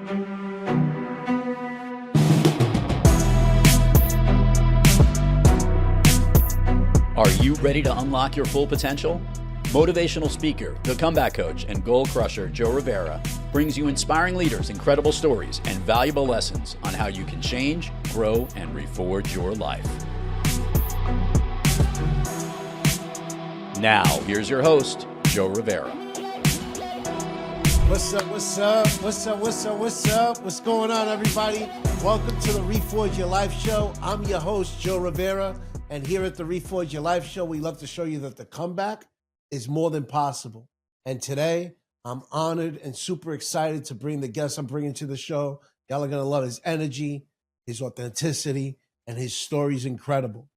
Are you ready to unlock your full potential? Motivational speaker, the comeback coach, and goal crusher Joe Rivera brings you inspiring leaders, incredible stories, and valuable lessons on how you can change, grow, and reforge your life. Now, here's your host, Joe Rivera. What's up, what's up, what's up, what's up, what's up? What's going on, everybody? Welcome to the Reforge Your Life Show. I'm your host, Joe Rivera, and here at the Reforge Your Life Show, we love to show you that the comeback is more than possible. And today, I'm honored and super excited to bring the guest I'm bringing to the show. Y'all are going to love his energy, his authenticity, and his story's incredible.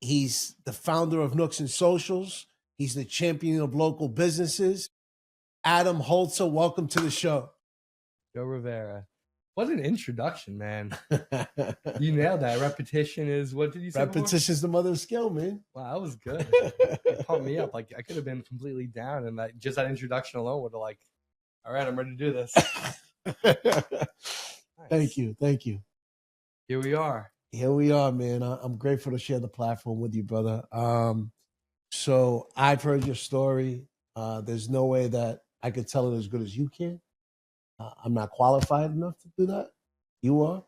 He's the founder of Nooks and Socials. He's the champion of local businesses. Adam Holtzer, welcome to the show. Joe Rivera. What an introduction, man. You nailed that. Repetition is, what did you say? Repetition is the mother of skill, man. Wow, that was good. It pumped me up. Like, I could have been completely down, and just that introduction alone would have like, all right, I'm ready to do this. Nice. Thank you. Here we are. Here we are, man. I'm grateful to share the platform with you, brother. So I've heard your story. There's no way that I could tell it as good as you can. I'm not qualified enough to do that. You are.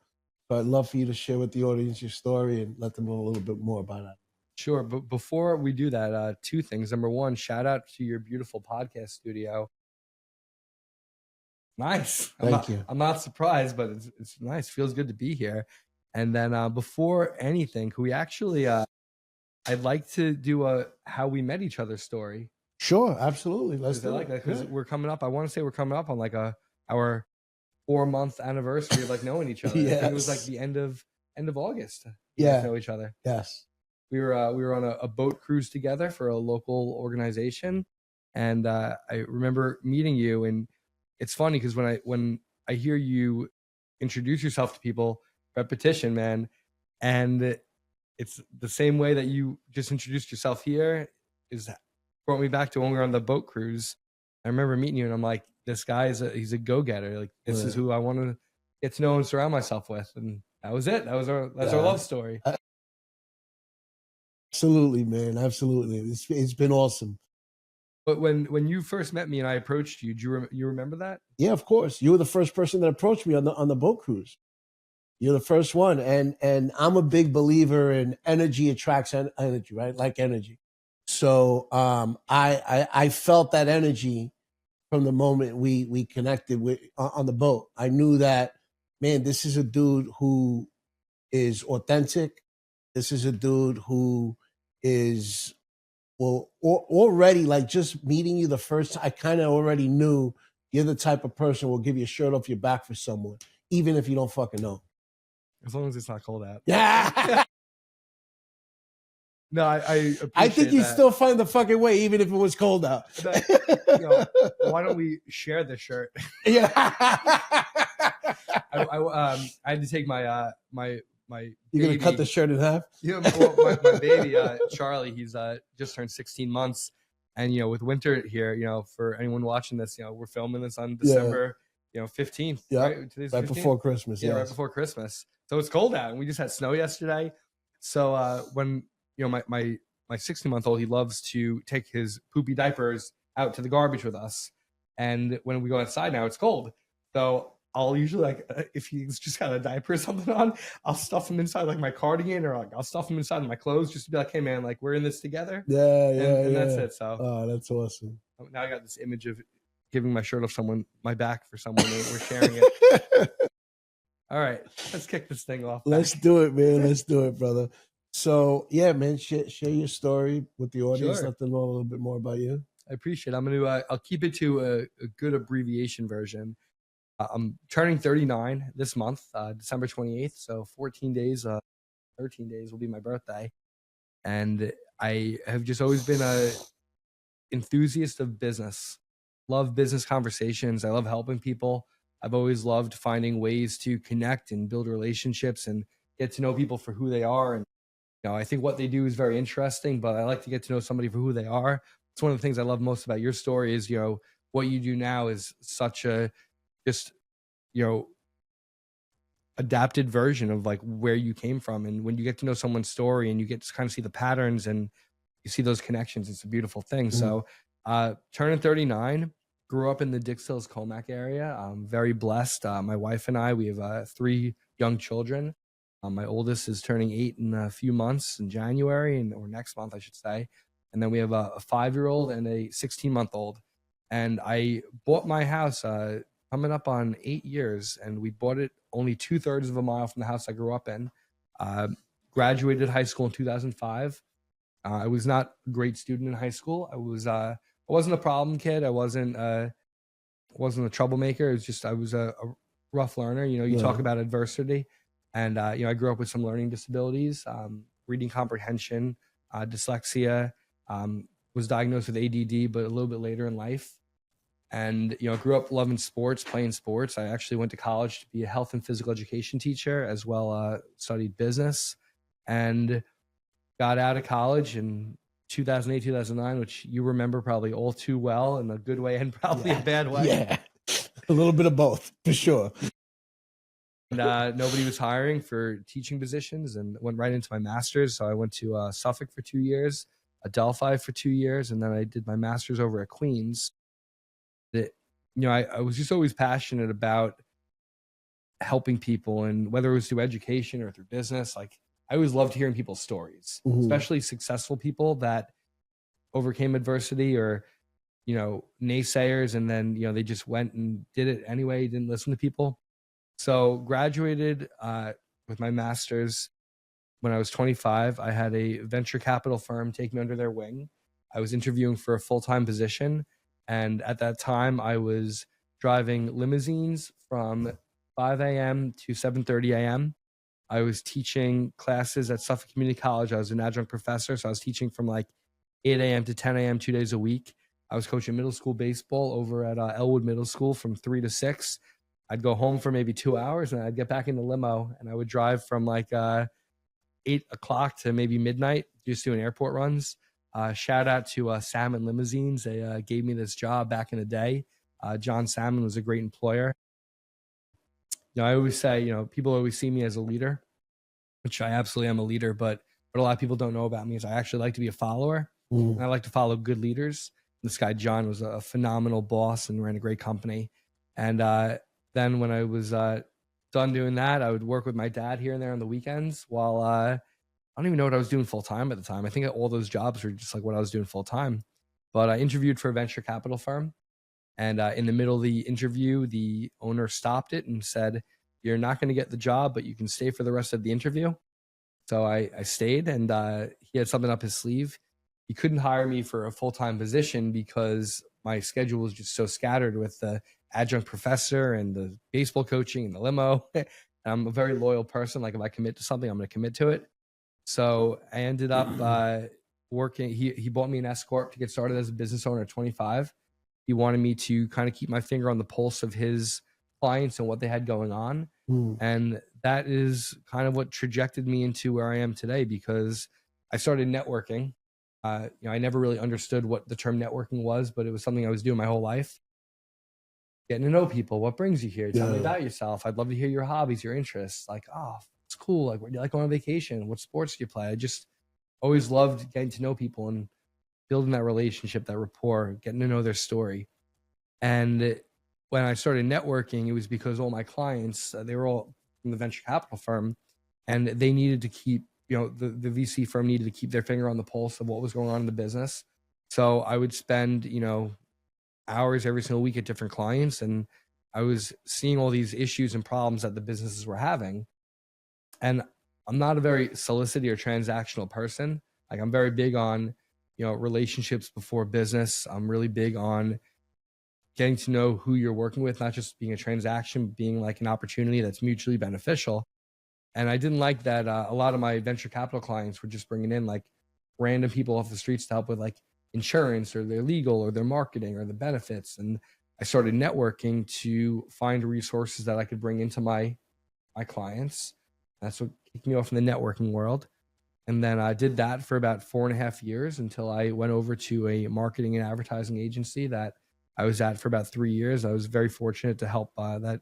But I'd love for you to share with the audience your story and let them know a little bit more about that. Sure. But before we do that, two things. Number one, shout out to your beautiful podcast studio. Nice. Thank you. I'm not surprised, but it's nice. Feels good to be here. And then before anything, could we actually, I'd like to do a how we met each other story. Sure, absolutely. Let's do like it. that because we're coming up. I want to say we're coming up on like our 4-month anniversary of like knowing each other. Yes. I think it was like the end of August. Yeah, know each other. Yes. We were on a boat cruise together for a local organization, and I remember meeting you. And it's funny because when I hear you introduce yourself to people, repetition, man, and it's the same way that you just introduced yourself here is brought me back to when we were on the boat cruise. I remember meeting you, and I'm like, this guy he's a go-getter. Like, this is who I want to get to know and surround myself with. And that was it. That's our love story. Absolutely, man. Absolutely. It's been awesome. But when you first met me and I approached you, do you remember that? Yeah, of course. You were the first person that approached me on the boat cruise. You're the first one. And I'm a big believer in energy attracts energy, right? Like energy. So I felt that energy from the moment we connected on the boat. I knew that, man, this is a dude who is authentic. This is a dude who is, already, like, just meeting you the first time, I kind of already knew you're the type of person who will give you a shirt off your back for someone, even if you don't fucking know. As long as it's not cold out. Yeah. No, I appreciate I think you that. still find the fucking way, even if it was cold out. Why don't we share the shirt? Yeah. I had to take my You're gonna cut the shirt in half? Yeah, well, my baby Charlie, he's just turned 16 months, and with winter here, for anyone watching this, we're filming this on December 15th. Yeah, right? Today's right 15th? before Christmas. Yeah, right before Christmas. So it's cold out, and we just had snow yesterday. So when my 16-month-old, he loves to take his poopy diapers out to the garbage with us, and when we go outside now, it's cold. So I'll usually, if he's just got a diaper or something on, I'll stuff him inside like my cardigan, or I'll stuff him inside my clothes just to be like, hey man, we're in this together. And that's it. So that's awesome. Now I got this image of giving my shirt off my back for someone, and we're sharing it. All right, let's kick this thing off. Let's do it, man. Let's do it, brother. So yeah, man, share your story with the audience. Sure. Let them know a little bit more about you. I appreciate it. I'm gonna I'll keep it to a good abbreviation version. I'm turning 39 this month, December 28th. So 13 days will be my birthday. And I have just always been a enthusiast of business. Love business conversations. I love helping people. I've always loved finding ways to connect and build relationships and get to know people for who they are. And I think what they do is very interesting, but I like to get to know somebody for who they are. It's one of the things I love most about your story is, what you do now is such a just you know, adapted version of like where you came from. And when you get to know someone's story and you get to kind of see the patterns and you see those connections, it's a beautiful thing. Mhm. So turning 39, grew up in the Dix Hills, Comac area. I'm very blessed. My wife and I, we have 3 young children. My oldest is turning 8 in a few months in January, or next month, I should say. And then we have a 5-year-old and a 16-month-old. And I bought my house coming up on 8 years, and we bought it only 2/3 of a mile from the house I grew up in. Graduated high school in 2005. I was not a great student in high school. I wasn't a problem kid. I wasn't a troublemaker. It was just I was a rough learner. You know, you talk about adversity, and you know, I grew up with some learning disabilities, reading comprehension, dyslexia. Was diagnosed with ADD, but a little bit later in life. And you know, I grew up loving sports, playing sports. I actually went to college to be a health and physical education teacher, as well studied business, and got out of college in 2008, 2009, which you remember probably all too well, in a good way and probably a bad way. Yeah, a little bit of both for sure. And nobody was hiring for teaching positions, and went right into my master's. So I went to Suffolk for 2 years, Adelphi for 2 years, and then I did my master's over at Queens. That, you know, I was just always passionate about helping people, and whether it was through education or through business, like I always loved hearing people's stories, especially successful people that overcame adversity, or, you know, naysayers, and then, you know, they just went and did it anyway, didn't listen to people. So graduated with my master's when I was 25. I had a venture capital firm take me under their wing. I was interviewing for a full-time position. And at that time, I was driving limousines from 5 a.m. to 7:30 a.m. I was teaching classes at Suffolk Community College. I was an adjunct professor, so I was teaching from like 8 a.m. to 10 a.m. 2 days a week. I was coaching middle school baseball over at Elwood Middle School from 3 to 6. I'd go home for maybe 2 hours, and I'd get back in the limo, and I would drive from like 8 o'clock to maybe midnight, just doing airport runs. Shout out to Salmon Limousines. They gave me this job back in the day. John Salmon was a great employer. You know, I always say, you know, people always see me as a leader, which I absolutely am a leader, but what a lot of people don't know about me is I actually like to be a follower, and I like to follow good leaders. This guy, John, was a phenomenal boss and ran a great company. And then when I was done doing that, I would work with my dad here and there on the weekends while I don't even know what I was doing full time at the time. I think all those jobs were just like what I was doing full time. But I interviewed for a venture capital firm. And in the middle of the interview, the owner stopped it and said, "You're not going to get the job, but you can stay for the rest of the interview." So I stayed, and he had something up his sleeve. He couldn't hire me for a full-time position because my schedule was just so scattered with the adjunct professor and the baseball coaching and the limo. And I'm a very loyal person. Like if I commit to something, I'm going to commit to it. So I ended up working. He bought me an S Corp to get started as a business owner at 25. He wanted me to kind of keep my finger on the pulse of his clients and what they had going on. And that is kind of what trajected me into where I am today, because I started networking. You know, I never really understood what the term networking was, but it was something I was doing my whole life. Getting to know people. What brings you here? Tell me about yourself. I'd love to hear your hobbies, your interests. Like, oh, it's cool. Like, where do you like going on vacation? What sports do you play? I just always loved getting to know people and building that relationship, that rapport, getting to know their story. And when I started networking, it was because all my clients, they were all from the venture capital firm, and they needed to keep, you know, the VC firm needed to keep their finger on the pulse of what was going on in the business. So I would spend, you know, hours every single week at different clients, and I was seeing all these issues and problems that the businesses were having. And I'm not a very solicity or transactional person. Like I'm very big on, you know, relationships before business. I'm really big on getting to know who you're working with, not just being a transaction, but being like an opportunity that's mutually beneficial. And I didn't like that a lot of my venture capital clients were just bringing in like random people off the streets to help with like insurance or their legal or their marketing or the benefits. And I started networking to find resources that I could bring into my clients. That's what kicked me off in the networking world. And then I did that for about 4.5 years until I went over to a marketing and advertising agency that I was at for about 3 years. I was very fortunate to help that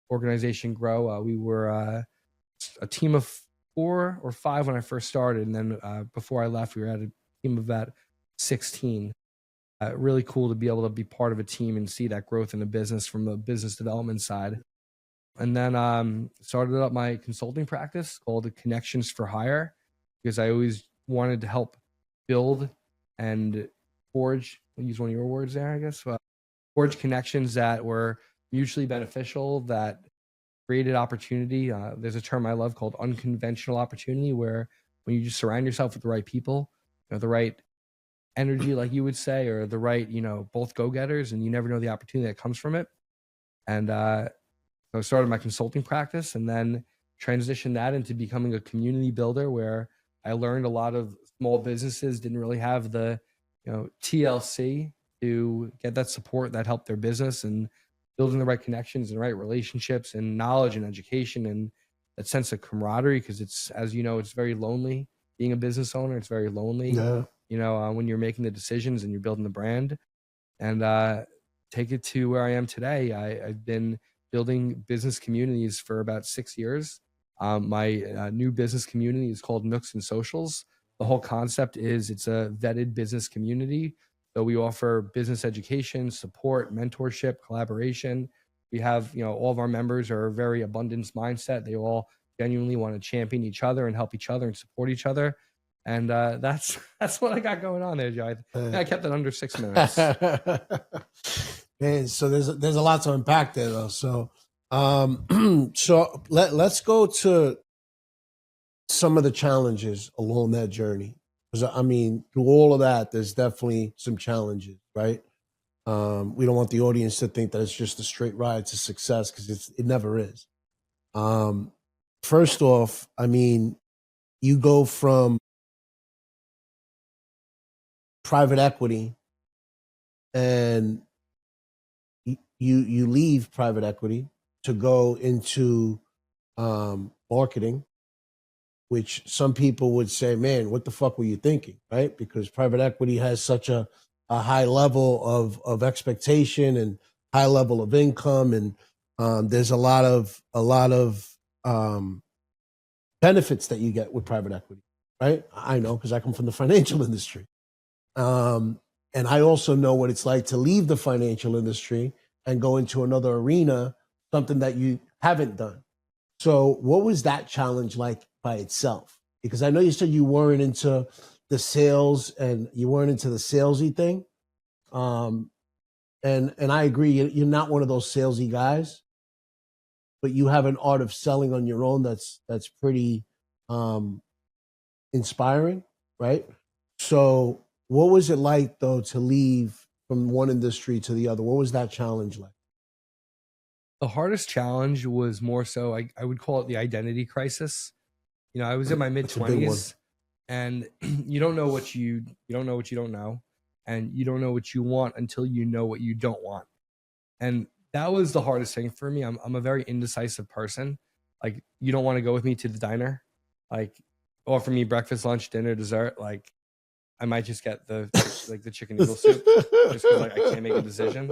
organization grow. We were a team of 4 or 5 when I first started, and then before I left, we were at a team of about 16. Really cool to be able to be part of a team and see that growth in the business from the business development side. And then started up my consulting practice called Connections for Hire, because I always wanted to help build and forge, I'll use one of your words there, I guess, forge connections that were mutually beneficial, that created opportunity. There's a term I love called unconventional opportunity, where when you just surround yourself with the right people, the right energy, like you would say, or the right, both go-getters, and you never know the opportunity that comes from it. And so I started my consulting practice and then transitioned that into becoming a community builder, where I learned a lot of small businesses didn't really have the, TLC to get that support that helped their business, and building the right connections and right relationships and knowledge and education and that sense of camaraderie. Because it's, as you know, it's very lonely being a business owner. It's very lonely, when you're making the decisions and you're building the brand. And take it to where I am today. I've been building business communities for about 6 years. My new business community is called Nooks and Socials. The whole concept is it's a vetted business community. So we offer business education, support, mentorship, collaboration. We have, all of our members are a very abundance mindset. They all genuinely want to champion each other and help each other and support each other. And that's what I got going on there, Joe. I kept it under 6 minutes. Man, so there's a lot to unpack there, though. So so let's go to some of the challenges along that journey. Because I mean, through all of that, there's definitely some challenges, right? We don't want the audience to think that it's just a straight ride to success, because it never is. First off, I mean, you go from private equity and you leave private equity to go into marketing, which some people would say, man, what the fuck were you thinking, right? Because private equity has such a high level of expectation and high level of income, and there's a lot of benefits that you get with private equity, right? I know, because I come from the financial industry. And I also know what it's like to leave the financial industry and go into another arena, something that you haven't done. So what was that challenge like by itself? Because I know you said you weren't into the sales and you weren't into the salesy thing. And I agree, you're not one of those salesy guys, but you have an art of selling on your own that's pretty inspiring, right? So what was it like, though, to leave from one industry to the other? What was that challenge like? The hardest challenge was more so, I would call it the identity crisis. I was in my mid-20s, and you don't know what you don't know what you don't know, and you don't know what you want until you know what you don't want. And that was the hardest thing for me. I'm a very indecisive person. Like, you don't want to go with me to the diner, like offer me breakfast, lunch, dinner, dessert. Like, I might just get the chicken noodle soup just because I can't make a decision.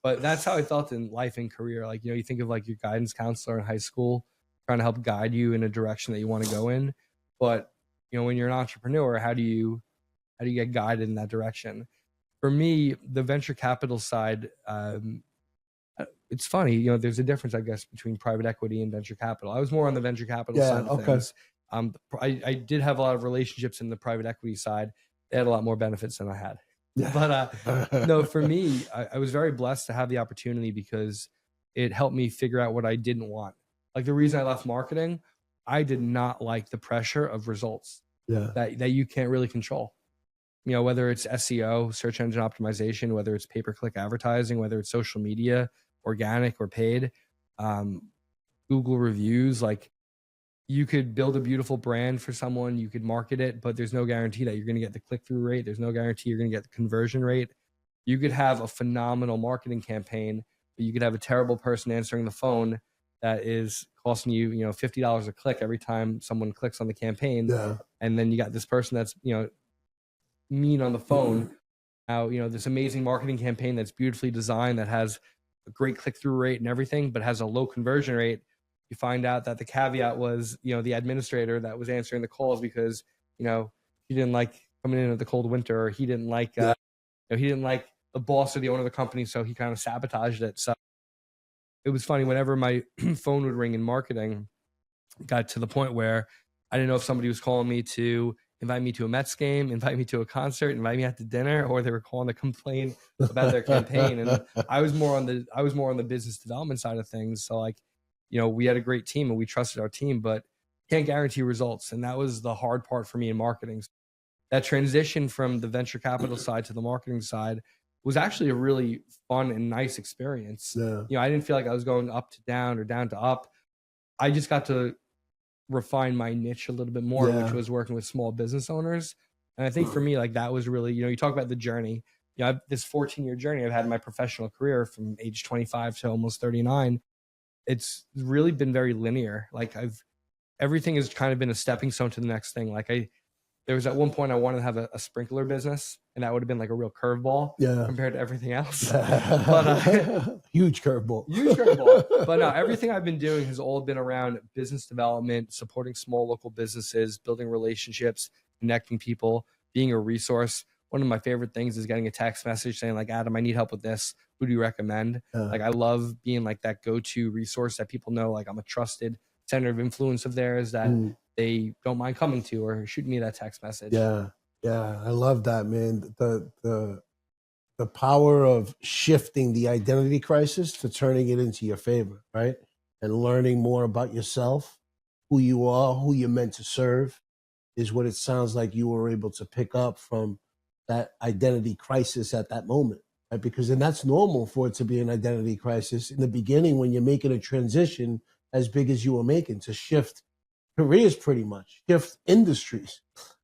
But that's how I felt in life and career. Like, you think of like your guidance counselor in high school trying to help guide you in a direction that you want to go in. But, when you're an entrepreneur, how do you get guided in that direction? For me, the venture capital side, it's funny, there's a difference, I guess, between private equity and venture capital. I was more on the venture capital side of things. I did have a lot of relationships in the private equity side. They had a lot more benefits than I had. But no, for me, I was very blessed to have the opportunity, because it helped me figure out what I didn't want. Like, the reason I left marketing, I did not like the pressure of results that you can't really control. Whether it's SEO, search engine optimization, whether it's pay-per-click advertising, whether it's social media, organic or paid, Google reviews. Like, you could build a beautiful brand for someone, you could market it, but there's no guarantee that you're going to get the click-through rate. There's no guarantee you're going to get the conversion rate. You could have a phenomenal marketing campaign, but you could have a terrible person answering the phone that is costing you, $50 a click every time someone clicks on the campaign. And then you got this person that's, mean on the phone. Now, this amazing marketing campaign that's beautifully designed, that has a great click-through rate and everything, but has a low conversion rate, you find out that the caveat was, the administrator that was answering the calls because, he didn't like coming in at the cold winter, or he didn't like, he didn't like the boss or the owner of the company, so he kind of sabotaged it. So it was funny, whenever my phone would ring in marketing, it got to the point where I didn't know if somebody was calling me to invite me to a Mets game, invite me to a concert, invite me out to dinner, or they were calling to complain about their campaign. And I was more on the business development side of things. So like, we had a great team and we trusted our team, but can't guarantee results. And that was the hard part for me in marketing. That transition from the venture capital side to the marketing side was actually a really fun and nice experience. Yeah. I didn't feel like I was going up to down or down to up. I just got to refine my niche a little bit more, which was working with small business owners. And I think for me, like that was really, you talk about the journey, this 14-year journey I've had in my professional career from age 25 to almost 39. It's really been very linear. Like everything has kind of been a stepping stone to the next thing. Like there was at one point I wanted to have a sprinkler business, and that would have been like a real curveball compared to everything else. But huge curveball. Huge curveball. But no, everything I've been doing has all been around business development, supporting small local businesses, building relationships, connecting people, being a resource. One of my favorite things is getting a text message saying like, Adam, I need help with this. Who do you recommend? Like I love being like that go-to resource that people know, like I'm a trusted center of influence of theirs that they don't mind coming to or shooting me that text message. Yeah. I love that, man. The power of shifting the identity crisis to turning it into your favor, right? And learning more about yourself, who you are, who you're meant to serve, is what it sounds like you were able to pick up from that identity crisis at that moment, right? Because then that's normal for it to be an identity crisis in the beginning when you're making a transition as big as you were making, to shift careers, pretty much shift industries.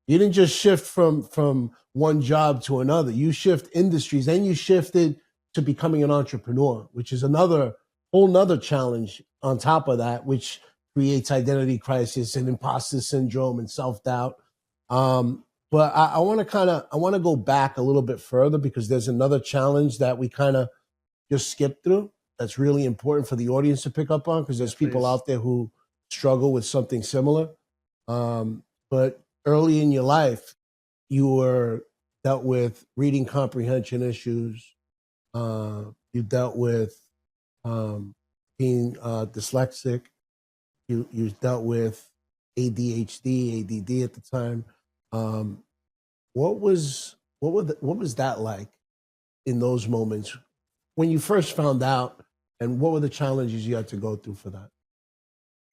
You didn't just shift from one job to another. You shift industries, and you shifted to becoming an entrepreneur, which is whole nother challenge on top of that, which creates identity crisis and imposter syndrome and self-doubt. But I want to go back a little bit further, because there's another challenge that we kind of just skipped through that's really important for the audience to pick up on, because there's people out there who struggle with something similar. But early in your life, you were dealt with reading comprehension issues. You dealt with being dyslexic. You dealt with ADHD, ADD at the time. What was that like in those moments when you first found out, and what were the challenges you had to go through for that?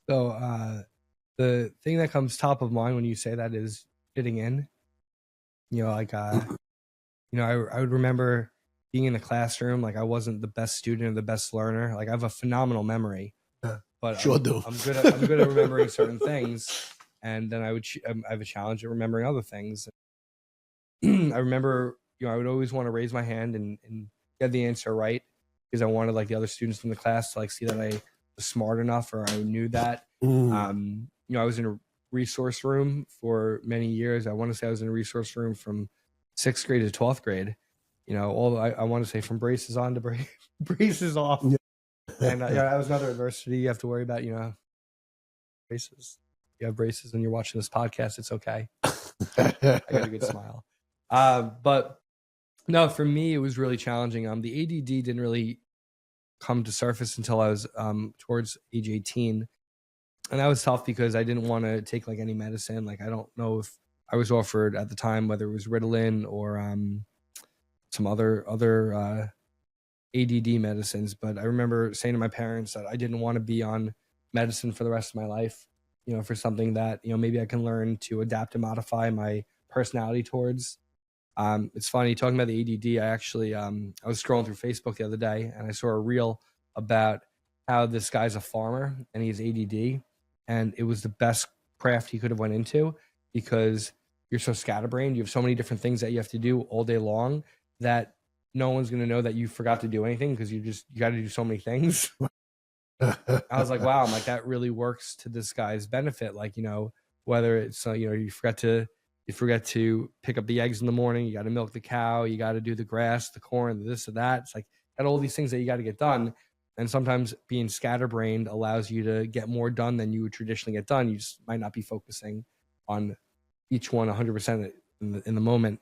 So the thing that comes top of mind when you say that is fitting in. I would remember being in the classroom, like I wasn't the best student or the best learner. Like I have a phenomenal memory, but sure do. I'm good at remembering certain things, and then I have a challenge at remembering other things. I remember, I would always want to raise my hand and get the answer right, because I wanted like the other students from the class to like see that I was smart enough, or I knew that. I was in a resource room for many years. I want to say I was in a resource room from 6th grade to 12th grade. I want to say from braces on to braces off. And that was another adversity you have to worry about. Braces. You have braces and you're watching this podcast. It's okay. I got a good smile. But no, for me, it was really challenging. The ADD didn't really come to surface until I was towards age 18. And that was tough because I didn't want to take like any medicine. Like, I don't know if I was offered at the time, whether it was Ritalin or some other ADD medicines. But I remember saying to my parents that I didn't want to be on medicine for the rest of my life, for something that, maybe I can learn to adapt and modify my personality towards. It's funny talking about the ADD. I actually, I was scrolling through Facebook the other day and I saw a reel about how this guy's a farmer and he has ADD, and it was the best craft he could have went into, because you're so scatterbrained. You have so many different things that you have to do all day long that no one's going to know that you forgot to do anything, because you got to do so many things. I was like, wow, I'm like, that really works to this guy's benefit. Like, whether it's, you forgot to pick up the eggs in the morning, you got to milk the cow, you got to do the grass, the corn, this or that. It's like, got all these things that you got to get done. And sometimes being scatterbrained allows you to get more done than you would traditionally get done. You just might not be focusing on each one 100% in the moment.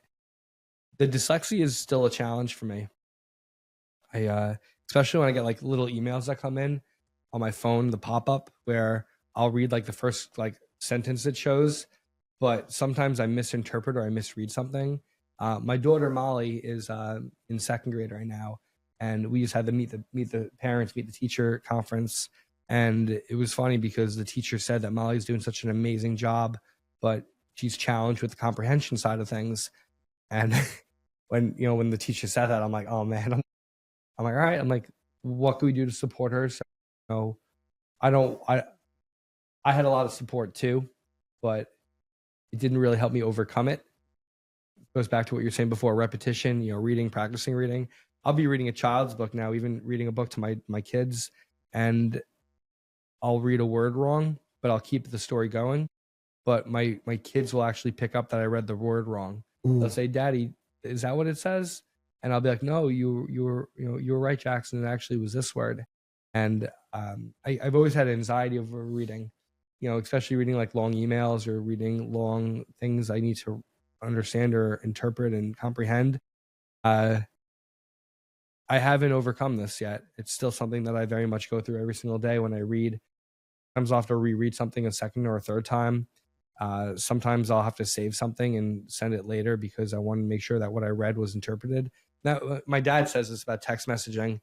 The dyslexia is still a challenge for me. Especially when I get like little emails that come in on my phone, the pop-up where I'll read like the first like sentence it shows, but sometimes I misinterpret or I misread something. My daughter Molly is in second grade right now, and we just had to meet the parents, meet the teacher conference, and it was funny because the teacher said that Molly's doing such an amazing job, but she's challenged with the comprehension side of things. And when the teacher said that, I'm like, oh man, I'm like, all right, I'm like, what can we do to support her? So, I had a lot of support too, but it didn't really help me overcome it. It goes back to what you're saying before, repetition, reading, practicing reading. I'll be reading a child's book now, even reading a book to my kids, and I'll read a word wrong, but I'll keep the story going. But my kids will actually pick up that I read the word wrong. They'll say, Daddy, is that what it says? And I'll be like, no, you were right, Jackson. It actually was this word. And I've always had anxiety over reading, especially reading like long emails or reading long things I need to understand or interpret and comprehend. I haven't overcome this yet. It's still something that I very much go through every single day when I read. Sometimes I'll have to reread something a second or a third time. Sometimes I'll have to save something and send it later because I want to make sure that what I read was interpreted. Now, my dad says this about text messaging.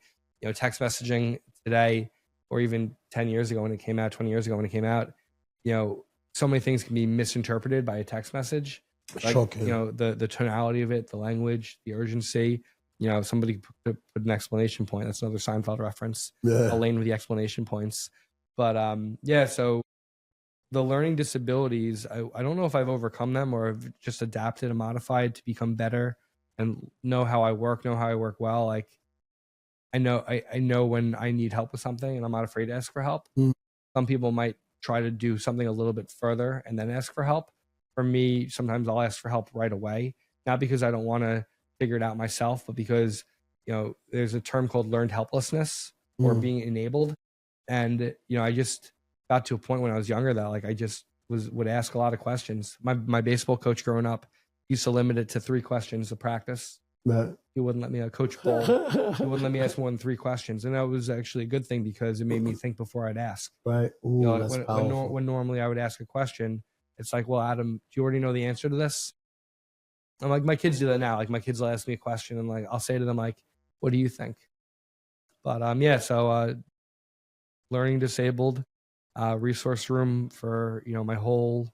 Text messaging today, or even 10 years ago when it came out, 20 years ago when it came out, so many things can be misinterpreted by a text message. Like, the tonality of it, the language, the urgency. If somebody put an exclamation point, that's another Seinfeld reference. Yeah. Elaine with the exclamation points. But so the learning disabilities, I don't know if I've overcome them or have just adapted and modified to become better and know how I work well. Like I know when I need help with something and I'm not afraid to ask for help. Some people might try to do something a little bit further and then ask for help. For me, sometimes I'll ask for help right away, not because I don't want to figure it out myself, but because, there's a term called learned helplessness or being enabled. And, I just got to a point when I was younger that like I just would ask a lot of questions. My baseball coach growing up used to limit it to 3 questions to practice. Right. He wouldn't let me, Coach Bull, he wouldn't let me ask more than 3 questions. And that was actually a good thing because it made me think before I'd ask. Right. Ooh, that's when normally I would ask a question, it's like, well, Adam, do you already know the answer to this? I'm like, my kids do that now. Like my kids will ask me a question and like, I'll say to them like, what do you think? But so learning disabled, resource room for, my whole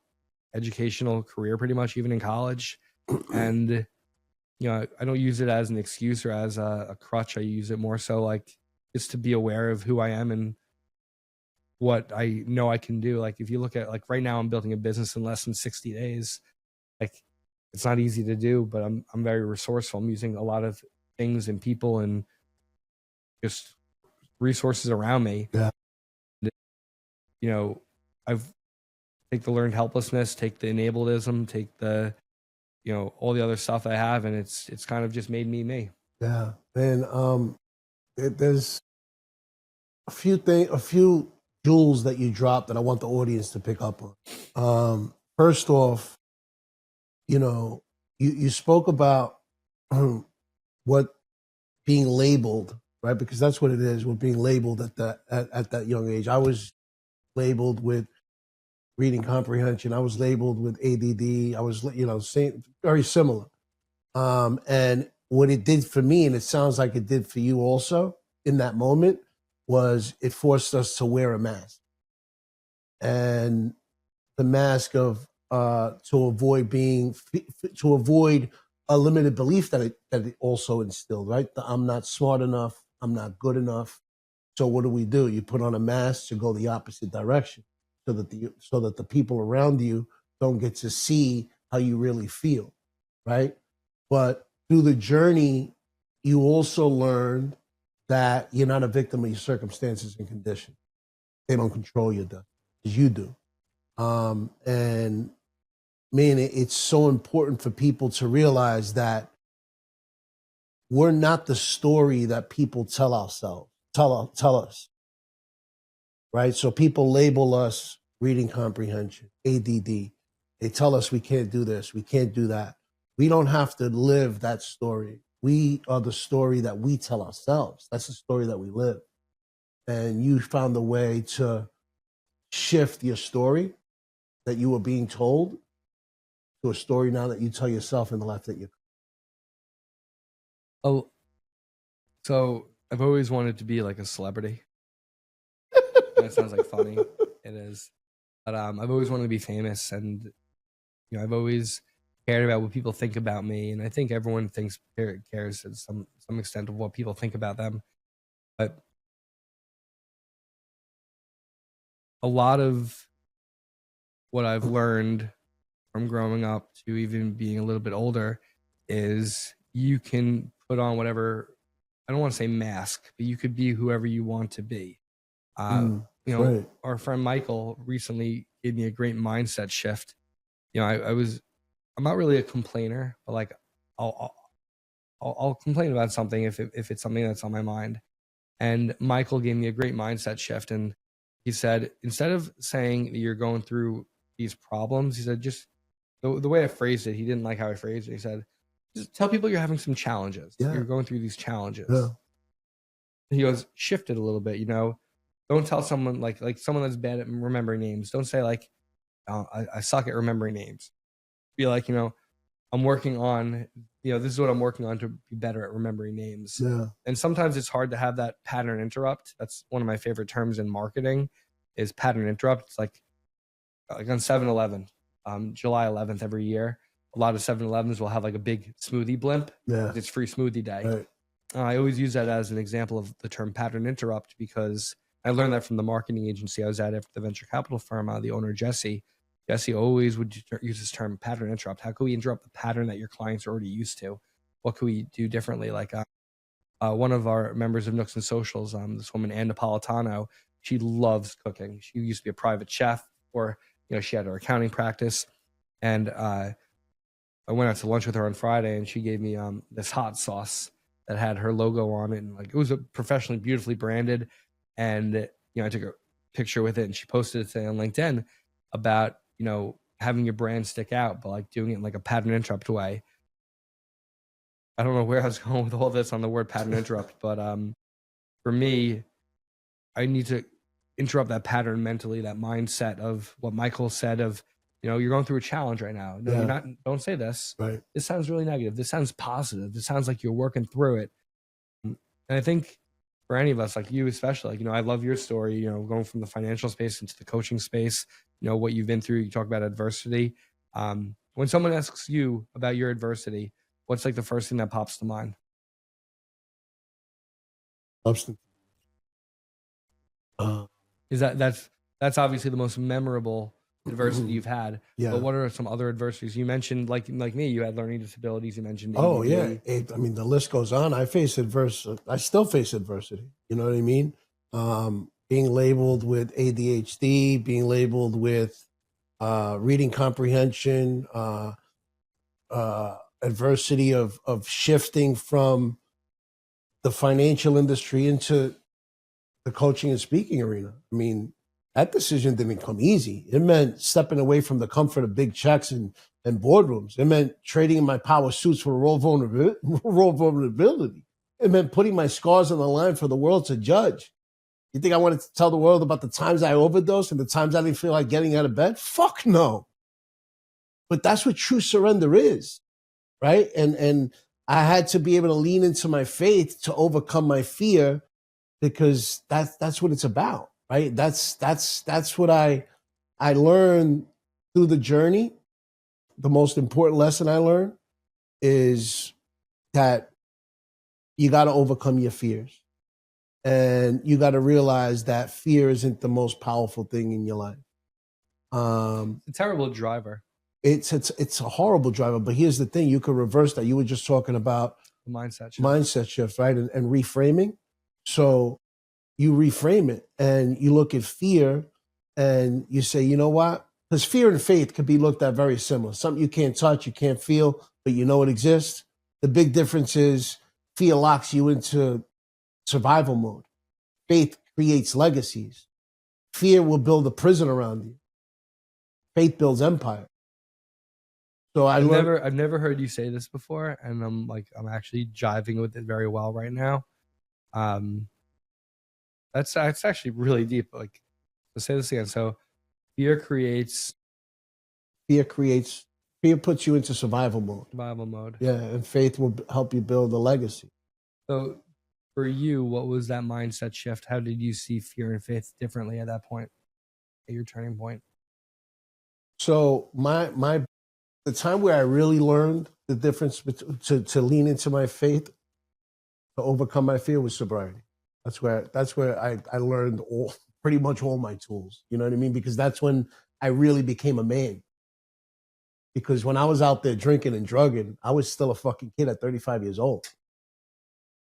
educational career, pretty much, even in college. And, I don't use it as an excuse or as a crutch. I use it more so like just to be aware of who I am and what I know I can do. Like if you look at like right now, I'm building a business in less than 60 days. Like it's not easy to do, but I'm very resourceful. I'm using a lot of things and people and just resources around me. Yeah. I've take the learned helplessness, take the enabledism, take the, all the other stuff I have, and it's kind of just made me. Yeah, man. There's a few jewels that you dropped that I want the audience to pick up on. First off, you spoke about what being labeled, right? Because that's what it is. We're being labeled at that young age. I was labeled with reading comprehension. I was labeled with ADD. I was, same, very similar. And what it did for me, and it sounds like it did for you also in that moment, was it forced us to wear a mask. And the mask of to avoid a limited belief that it also instilled, right? I'm not smart enough. I'm not good enough. So what do? You put on a mask to go the opposite direction, so that the people around you don't get to see how you really feel, right? But through the journey, you also learned that you're not a victim of your circumstances and conditions. They don't control you, as you do. And man, it's so important for people to realize that we're not the story that people tell us, right? So people label us reading comprehension, ADD. They tell us we can't do this, we can't do that. We don't have to live that story. We are the story that we tell ourselves. That's the story that we live. And you found a way to shift your story that you were being told to a story now that you tell yourself in the life that you. Oh, so I've always wanted to be like a celebrity. That sounds like funny. It is. But I've always wanted to be famous, and I've always cared about what people think about me, and I think everyone cares to some extent of what people think about them. But a lot of what I've learned from growing up to even being a little bit older is you can put on whatever, I don't want to say mask, but you could be whoever you want to be. Right. Our friend Michael recently gave me a great mindset shift. I'm not really a complainer, but like I'll complain about something if it's something that's on my mind. And Michael gave me a great mindset shift, and he said, instead of saying that you're going through these problems, he said, just the way I phrased it, he didn't like how I phrased it. He said, just tell people you're having some challenges. Yeah. You're going through these challenges. Yeah. He goes, shift it a little bit, Don't tell someone like someone that's bad at remembering names. Don't say like, I suck at remembering names. Be like, I'm working on, this is what I'm working on to be better at remembering names. Yeah. And sometimes it's hard to have that pattern interrupt. That's one of my favorite terms in marketing is pattern interrupt. It's like on 7-Eleven, July 11th every year, a lot of 7-Elevens will have like a big smoothie blimp. Yeah. It's free smoothie day. Right. I always use that as an example of the term pattern interrupt because I learned that from the marketing agency I was at after the venture capital firm. The owner, Jesse always would use this term pattern interrupt. How can we interrupt the pattern that your clients are already used to? What can we do differently? Like one of our members of Nooks and Socials, this woman, Ann Napolitano, she loves cooking. She used to be a private chef, or she had her accounting practice. And I went out to lunch with her on Friday, and she gave me this hot sauce that had her logo on it, and like it was a professionally, beautifully branded. And I took a picture with it, and she posted it today on LinkedIn about having your brand stick out, but like doing it in like a pattern interrupt way. I don't know where I was going with all this on the word pattern interrupt, but for me, I need to interrupt that pattern mentally, that mindset of what Michael said of, you're going through a challenge right now. No, Yeah. you're not. Don't say this. Right. This sounds really negative. This sounds positive. This sounds like you're working through it. And I think for any of us, like you especially, I love your story, going from the financial space into the coaching space, what you've been through. You talk about adversity. When someone asks you about your adversity, what's like the first thing that pops to mind? Is that's obviously the most memorable adversity you've had. Yeah. But what are some other adversities? You mentioned like me, you had learning disabilities. You mentioned Oh ADD. yeah. The list goes on. I still face adversity. You know what I mean? Being labeled with ADHD, being labeled with reading comprehension, adversity of shifting from the financial industry into the coaching and speaking arena. I mean, that decision didn't come easy. It meant stepping away from the comfort of big checks and boardrooms. It meant trading in my power suits for raw vulnerability. It meant putting my scars on the line for the world to judge. You think I wanted to tell the world about the times I overdosed and the times I didn't feel like getting out of bed? Fuck no. But that's what true surrender is, right? And I had to be able to lean into my faith to overcome my fear, because that's what it's about, right? That's what I learned through the journey. The most important lesson I learned is that you got to overcome your fears. And you got to realize that fear isn't the most powerful thing in your life. It's a terrible driver. It's a horrible driver, but here's the thing. You could reverse that. You were just talking about The mindset shift. mindset shift, right? And reframing. So you reframe it and you look at fear and you say, you know what? Because fear and faith could be looked at very similar. Something you can't touch, you can't feel, but you know it exists. The big difference is Fear locks you into survival mode. Faith creates legacies. Fear will build a prison around you. Faith builds empire. So I've never heard you say this before, and I'm actually jiving with it very well right now. That's actually really deep. Like, let's say this again. So fear puts you into survival mode. Survival mode. Yeah, and faith will help you build a legacy. So for you, what was that mindset shift? How did you see fear and faith differently at that point, at your turning point? So the time where I really learned the difference to lean into my faith, to overcome my fear, was sobriety. That's where I learned pretty much all my tools. You know what I mean? Because that's when I really became a man. Because when I was out there drinking and drugging, I was still a fucking kid at 35 years old.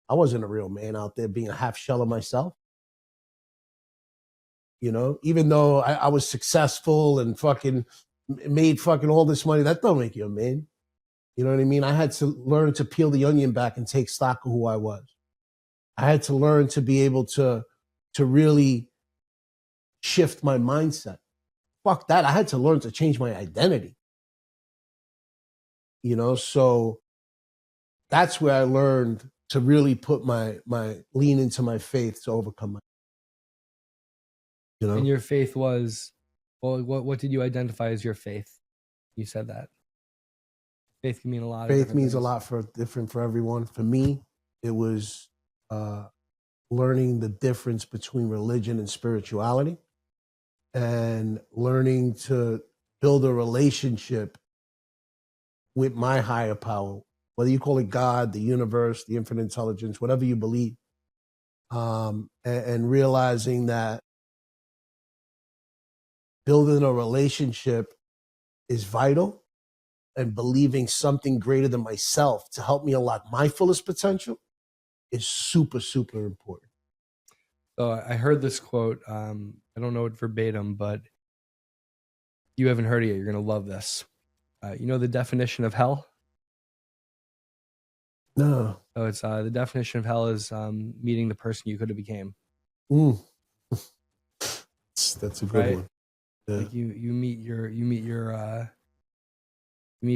I wasn't a real man out there being a half shell of myself. You know, even though I was successful and fucking made fucking all this money, that don't make you a man. You know what I mean? I had to learn to peel the onion back and take stock of who I was. I had to learn to be able to really shift my mindset. Fuck that. I had to learn to change my identity. You know, so that's where I learned to really put my lean into my faith to overcome my. You know, and your faith was, well, what did you identify as your faith? You said that faith can mean a lot. Faith means a lot different for everyone. For me, it was learning the difference between religion and spirituality, and learning to build a relationship with my higher power, whether you call it God, the universe, the infinite intelligence, whatever you believe, and realizing that building a relationship is vital, and believing something greater than myself to help me unlock my fullest potential is super, super important. So I heard this quote. I don't know it verbatim, but if you haven't heard it yet, you're going to love this. You know the definition of hell? No. So it's the definition of hell is meeting the person you could have became. That's a good one. Yeah. Like you meet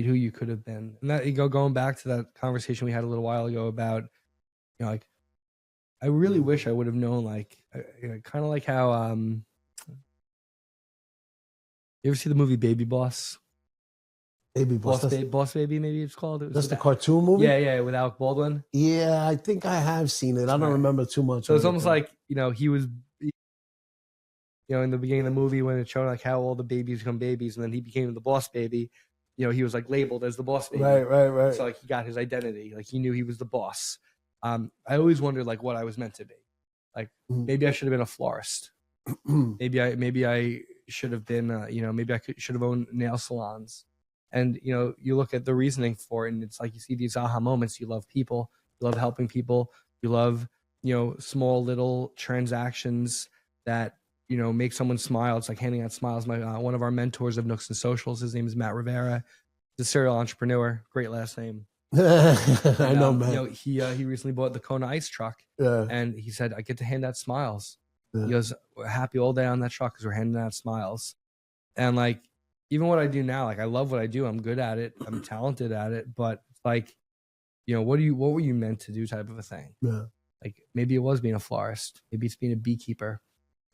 who you could have been. And that, going back to that conversation we had a little while ago about, you know, like, I really wish I would have known, like, kind of like how you ever see the movie Baby Boss? Boss Baby, maybe it's called. That's the cartoon movie? Yeah, with Alec Baldwin. Yeah, I think I have seen it. I don't remember too much. So it's almost like, you know, he was, you know, in the beginning of the movie when it showed like how all the babies become babies, and then he became the boss baby. You know, he was like labeled as the boss baby. Right. So like he got his identity. Like he knew he was the boss. I always wondered like what I was meant to be. Like maybe I should have been a florist. maybe I should have been, you know, maybe I should have owned nail salons. And, you know, you look at the reasoning for it, and it's like you see these aha moments. You love people. You love helping people. You love, you know, small little transactions that, you know, make someone smile. It's like handing out smiles. One of our mentors of Nooks and Socials, his name is Matt Rivera. He's a serial entrepreneur. Great last name. I know, Matt. You know, he recently bought the Kona ice truck. Yeah. And he said, I get to hand out smiles. Yeah. He goes, we're happy all day on that truck because we're handing out smiles. And like, even what I do now, like I love what I do. I'm good at it. I'm talented at it. But like, you know, what were you meant to do type of a thing? Yeah. Like maybe it was being a florist. Maybe it's being a beekeeper.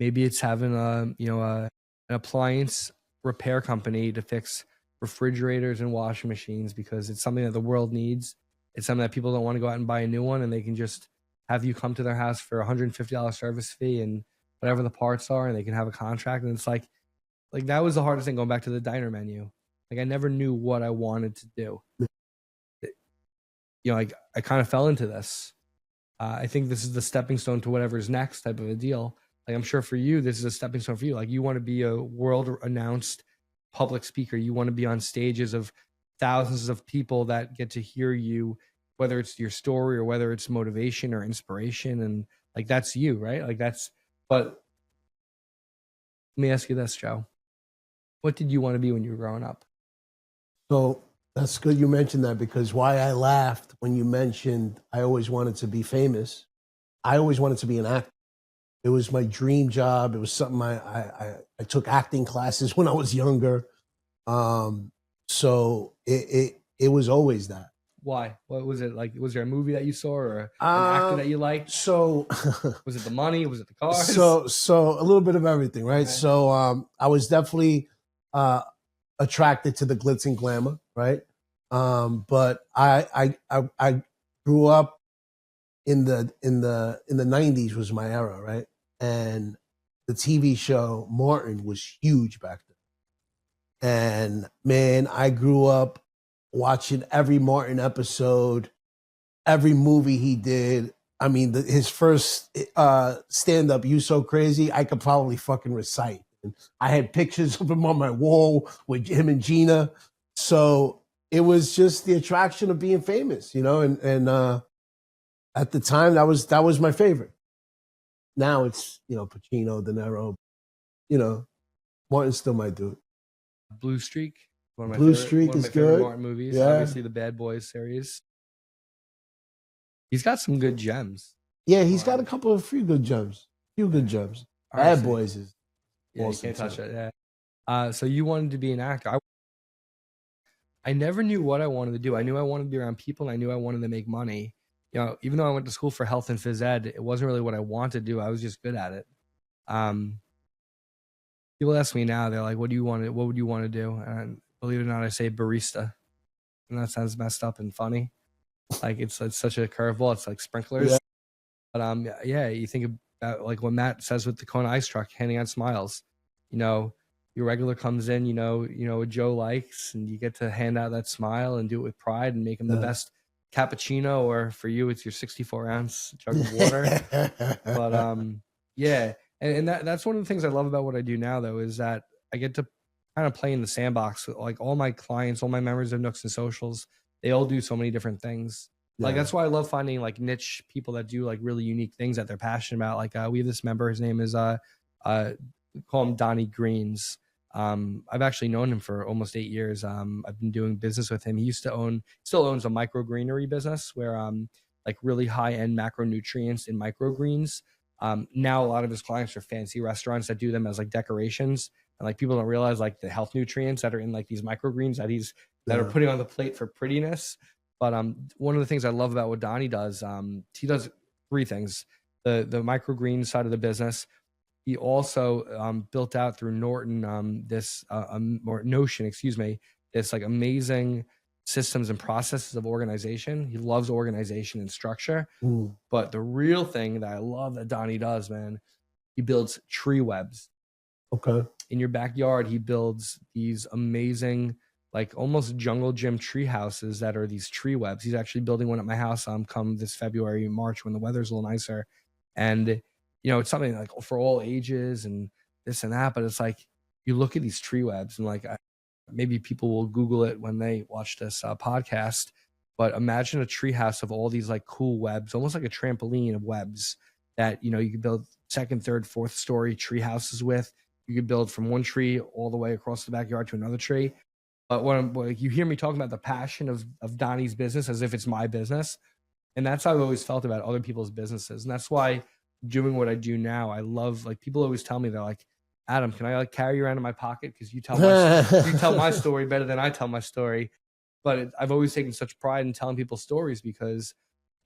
Maybe it's having an appliance repair company to fix refrigerators and washing machines because it's something that the world needs. It's something that people don't want to go out and buy a new one, and they can just have you come to their house for $150 service fee and whatever the parts are, and they can have a contract. And it's like that was the hardest thing, going back to the diner menu. Like I never knew what I wanted to do. You know, like I kind of fell into this. I think this is the stepping stone to whatever's next type of a deal. Like I'm sure for you, this is a stepping stone for you. Like you want to be a world-announced public speaker. You want to be on stages of thousands of people that get to hear you, whether it's your story or whether it's motivation or inspiration. And like, that's you, right? Like but let me ask you this, Joe. What did you want to be when you were growing up? So That's good you mentioned that, because why I laughed when you mentioned I always wanted to be famous. I always wanted to be an actor. It was my dream job. It was something I took acting classes when I was younger. So it was always that. Why? What was it like? Was there a movie that you saw or an actor that you liked? So Was it the money? Was it the cars? so a little bit of everything, right? Okay. So I was definitely attracted to the glitz and glamour, right? But I grew up in the 90s was my era, right? And the TV show Martin was huge back then. And man, I grew up watching every Martin episode, every movie he did. I mean, his first stand up, "You So Crazy," I could probably fucking recite. And I had pictures of him on my wall with him and Gina. So it was just the attraction of being famous, you know. And at the time, that was my favorite. Now it's, you know, Pacino, De Niro. You know, Martin's still my dude. Blue Streak. One of my Blue favorite, Streak one of is my favorite good. Martin movies. Yeah. Obviously, the Bad Boys series. He's got some good gems. Yeah, he's got a few good gems. Bad Honestly. Boys is Yeah, awesome you can't touch too. it. Yeah. So you wanted to be an actor. I never knew what I wanted to do. I knew I wanted to be around people, and I knew I wanted to make money. You know, even though I went to school for health and phys ed, it wasn't really what I wanted to do. I was just good at it. People ask me now, they're like, what would you want to do? And believe it or not, I say barista. And that sounds messed up and funny. Like it's such a curveball. It's like sprinklers. Yeah. But yeah, you think about like what Matt says with the Kona ice truck, handing out smiles. You know, your regular comes in, you know what Joe likes, and you get to hand out that smile and do it with pride and make him the best cappuccino, or for you, it's your 64-ounce jug of water. But yeah, and that's one of the things I love about what I do now, though, is that I get to kind of play in the sandbox. Like all my clients, all my members of Nooks and Socials, they all do so many different things. Like that's why I love finding like niche people that do like really unique things that they're passionate about. Like we have this member, his name is we call him Donnie Greens. I've actually known him for almost 8 years. I've been doing business with him. He still owns a microgreenery business where like really high end macronutrients in microgreens. Now a lot of his clients are fancy restaurants that do them as like decorations, and like people don't realize like the health nutrients that are in like these microgreens that are putting on the plate for prettiness. But one of the things I love about what Donnie does, he does 3 things: the microgreen side of the business. He also built out through Notion, this like amazing systems and processes of organization. He loves organization and structure. But the real thing that I love that Donnie does, man, he builds tree webs. Okay. In your backyard, he builds these amazing, like almost jungle gym tree houses that are these tree webs. He's actually building one at my house come this February, March, when the weather's a little nicer. And you know, it's something like for all ages and this and that, but it's like you look at these tree webs and like maybe people will Google it when they watch this podcast, but imagine a tree house of all these like cool webs, almost like a trampoline of webs that, you know, you could build 2nd, 3rd, 4th story tree houses with. You could build from one tree all the way across the backyard to another tree. But when you hear me talking about the passion of Donnie's business as if it's my business, and that's how I've always felt about other people's businesses. And that's why doing what I do now, I love, like people always tell me, they're like, Adam, can I like carry you around in my pocket? Because you tell my story better than I tell my story. But I've always taken such pride in telling people stories, because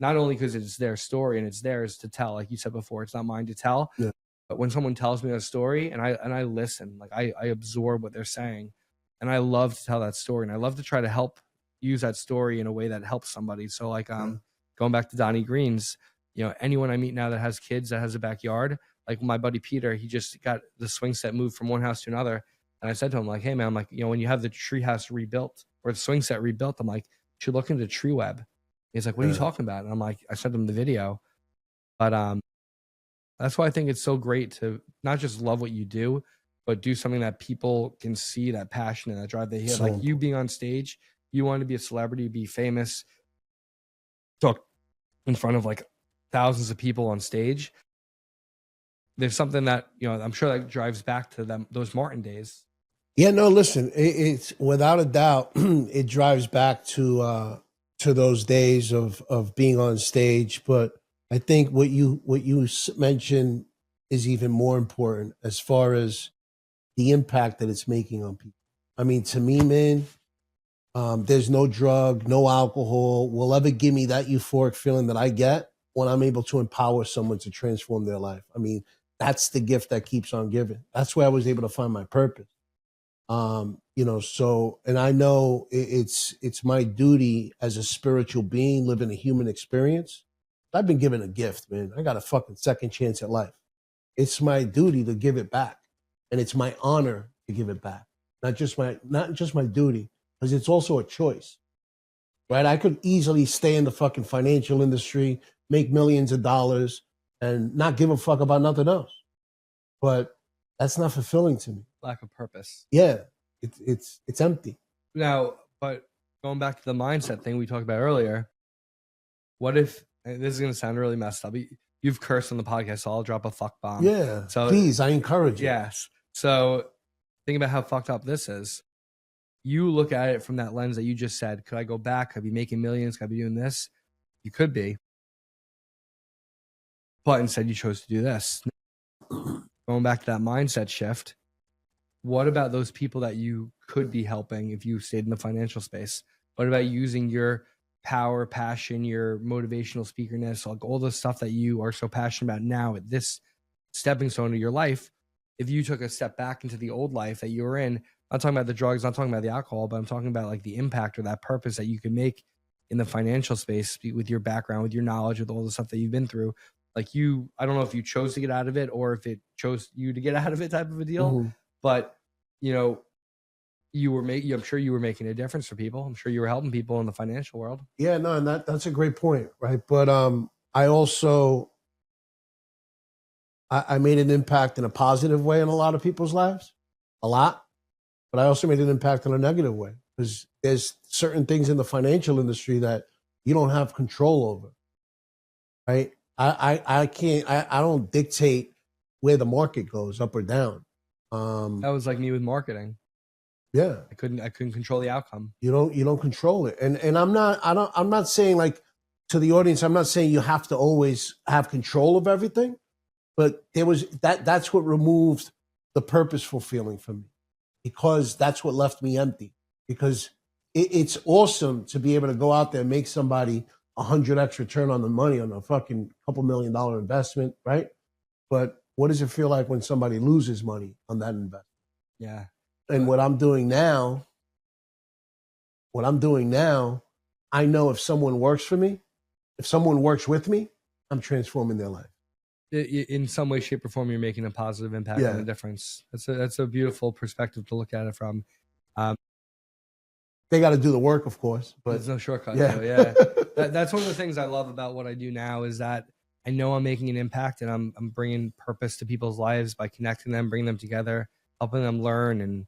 not only because it's their story and it's theirs to tell, like you said before, it's not mine to tell. Yeah. But when someone tells me a story and I listen, like I absorb what they're saying, and I love to tell that story, and I love to try to help use that story in a way that helps somebody. So like going back to Donnie Greens, you know, anyone I meet now that has kids, that has a backyard, like my buddy Peter, he just got the swing set moved from one house to another. And I said to him, like, hey man, I'm like, you know, when you have the tree house rebuilt or the swing set rebuilt, I'm like, you should look into tree web. He's like, what are you talking about? And I'm like, I sent him the video. But that's why I think it's so great to not just love what you do, but do something that people can see that passion and that drive they hear. Like you being on stage, you want to be a celebrity, be famous, talk in front of like thousands of people on stage. There's something that, you know, I'm sure that drives back to those Martin days. Yeah, no, listen, it's without a doubt, it drives back to those days of being on stage. But I think what you mentioned is even more important as far as the impact that it's making on people. I mean, to me, man, there's no drug, no alcohol will ever give me that euphoric feeling that I get when I'm able to empower someone to transform their life. I mean, that's the gift that keeps on giving. That's where I was able to find my purpose. So, and I know it's my duty as a spiritual being living a human experience. I've been given a gift, man. I got a fucking second chance at life. It's my duty to give it back, and it's my honor to give it back. Not just my duty, because it's also a choice, right? I could easily stay in the fucking financial industry, make millions of dollars, and not give a fuck about nothing else. But that's not fulfilling to me. Lack of purpose. Yeah, it's empty. Now, but going back to the mindset thing we talked about earlier, what if, and this is going to sound really messed up, you've cursed on the podcast, so I'll drop a fuck bomb. Yeah, so please, I encourage you. Yes. So think about how fucked up this is. You look at it from that lens that you just said. Could I go back? Could I be making millions? Could I be doing this? You could be. But instead you chose to do this. Going back to that mindset shift, what about those people that you could be helping if you stayed in the financial space? What about using your power, passion, your motivational speakerness, like all the stuff that you are so passionate about now at this stepping stone of your life? If you took a step back into the old life that you were in, I'm not talking about the drugs, not talking about the alcohol, but I'm talking about like the impact or that purpose that you can make in the financial space with your background, with your knowledge, with all the stuff that you've been through. Like I don't know if you chose to get out of it or if it chose you to get out of it type of a deal. Mm-hmm. But, I'm sure you were making a difference for people. I'm sure you were helping people in the financial world. Yeah, no, and that's a great point, right? But I also, I made an impact in a positive way in a lot of people's lives, a lot. But I also made an impact in a negative way because there's certain things in the financial industry that you don't have control over, right? I can't, I don't dictate where the market goes up or down. That was like me with marketing. Yeah. I couldn't control the outcome. You don't control it. And I'm not saying, like, to the audience, I'm not saying you have to always have control of everything, but that's what removed the purposeful feeling from me, because that's what left me empty. Because it's awesome to be able to go out there and make somebody 100x return on the money on a fucking $2 million investment, right? But what does it feel like when somebody loses money on that investment? Yeah. And what I'm doing now, I know if someone works for me, if someone works with me, I'm transforming their life. In some way, shape, or form, you're making a positive impact and a difference. That's a beautiful perspective to look at it from. They got to do the work, of course, but there's no shortcut. Yeah, though, yeah. That's one of the things I love about what I do now is that I know I'm making an impact and I'm bringing purpose to people's lives by connecting them, bringing them together, helping them learn and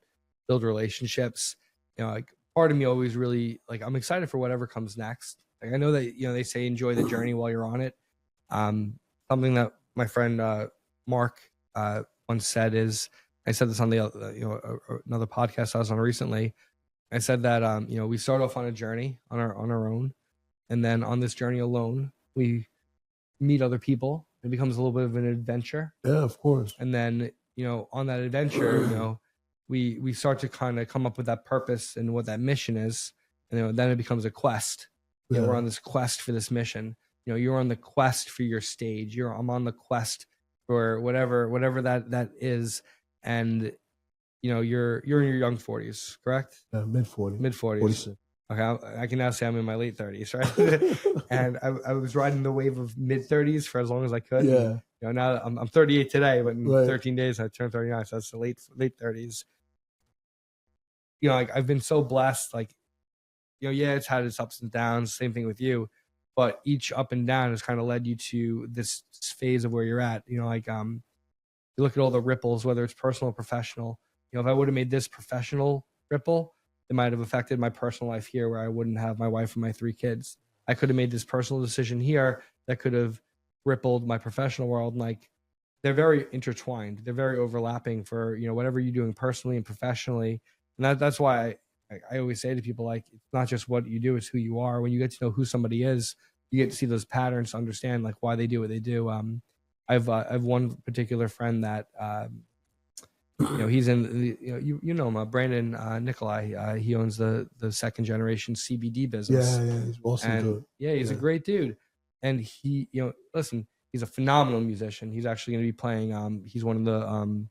build relationships. Like part of me always really I'm excited for whatever comes next. Like I know that they say enjoy the journey while you're on it. Something that my friend Mark once said is, I said this on the another podcast I was on recently. I said that we start off on a journey on our own, and then on this journey alone we meet other people. It becomes a little bit of an adventure. Yeah, of course. And then on that adventure, we start to kind of come up with that purpose and what that mission is, and then it becomes a quest. We're on this quest for this mission. You're on the quest for your stage. I'm on the quest for whatever that is, and you're in your young 40s, correct? Mid 40s. 46. Okay, I can now say I'm in my late 30s, right? And I was riding the wave of mid 30s for as long as I could. Yeah. And, now I'm 38 today, but in 13 days I turned 39, so that's the late 30s. I've been so blessed. It's had its ups and downs. Same thing with you, but each up and down has kind of led you to this phase of where you're at. You look at all the ripples, whether it's personal or professional. If I would have made this professional ripple, it might have affected my personal life here, where I wouldn't have my wife and my 3 kids. I could have made this personal decision here that could have rippled my professional world. And they're very intertwined. They're very overlapping for, you know, whatever you're doing personally and professionally. And that's why I always say to people, like, it's not just what you do, it's who you are. When you get to know who somebody is, you get to see those patterns, understand like why they do what they do. I've one particular friend that, you know, he's in the, you know him, Brandon Nikolai. He owns the second generation CBD business. Yeah, he's awesome And dude. yeah, he's a great dude. And he, you know, listen, he's a phenomenal musician. He's actually going to be playing. He's one of the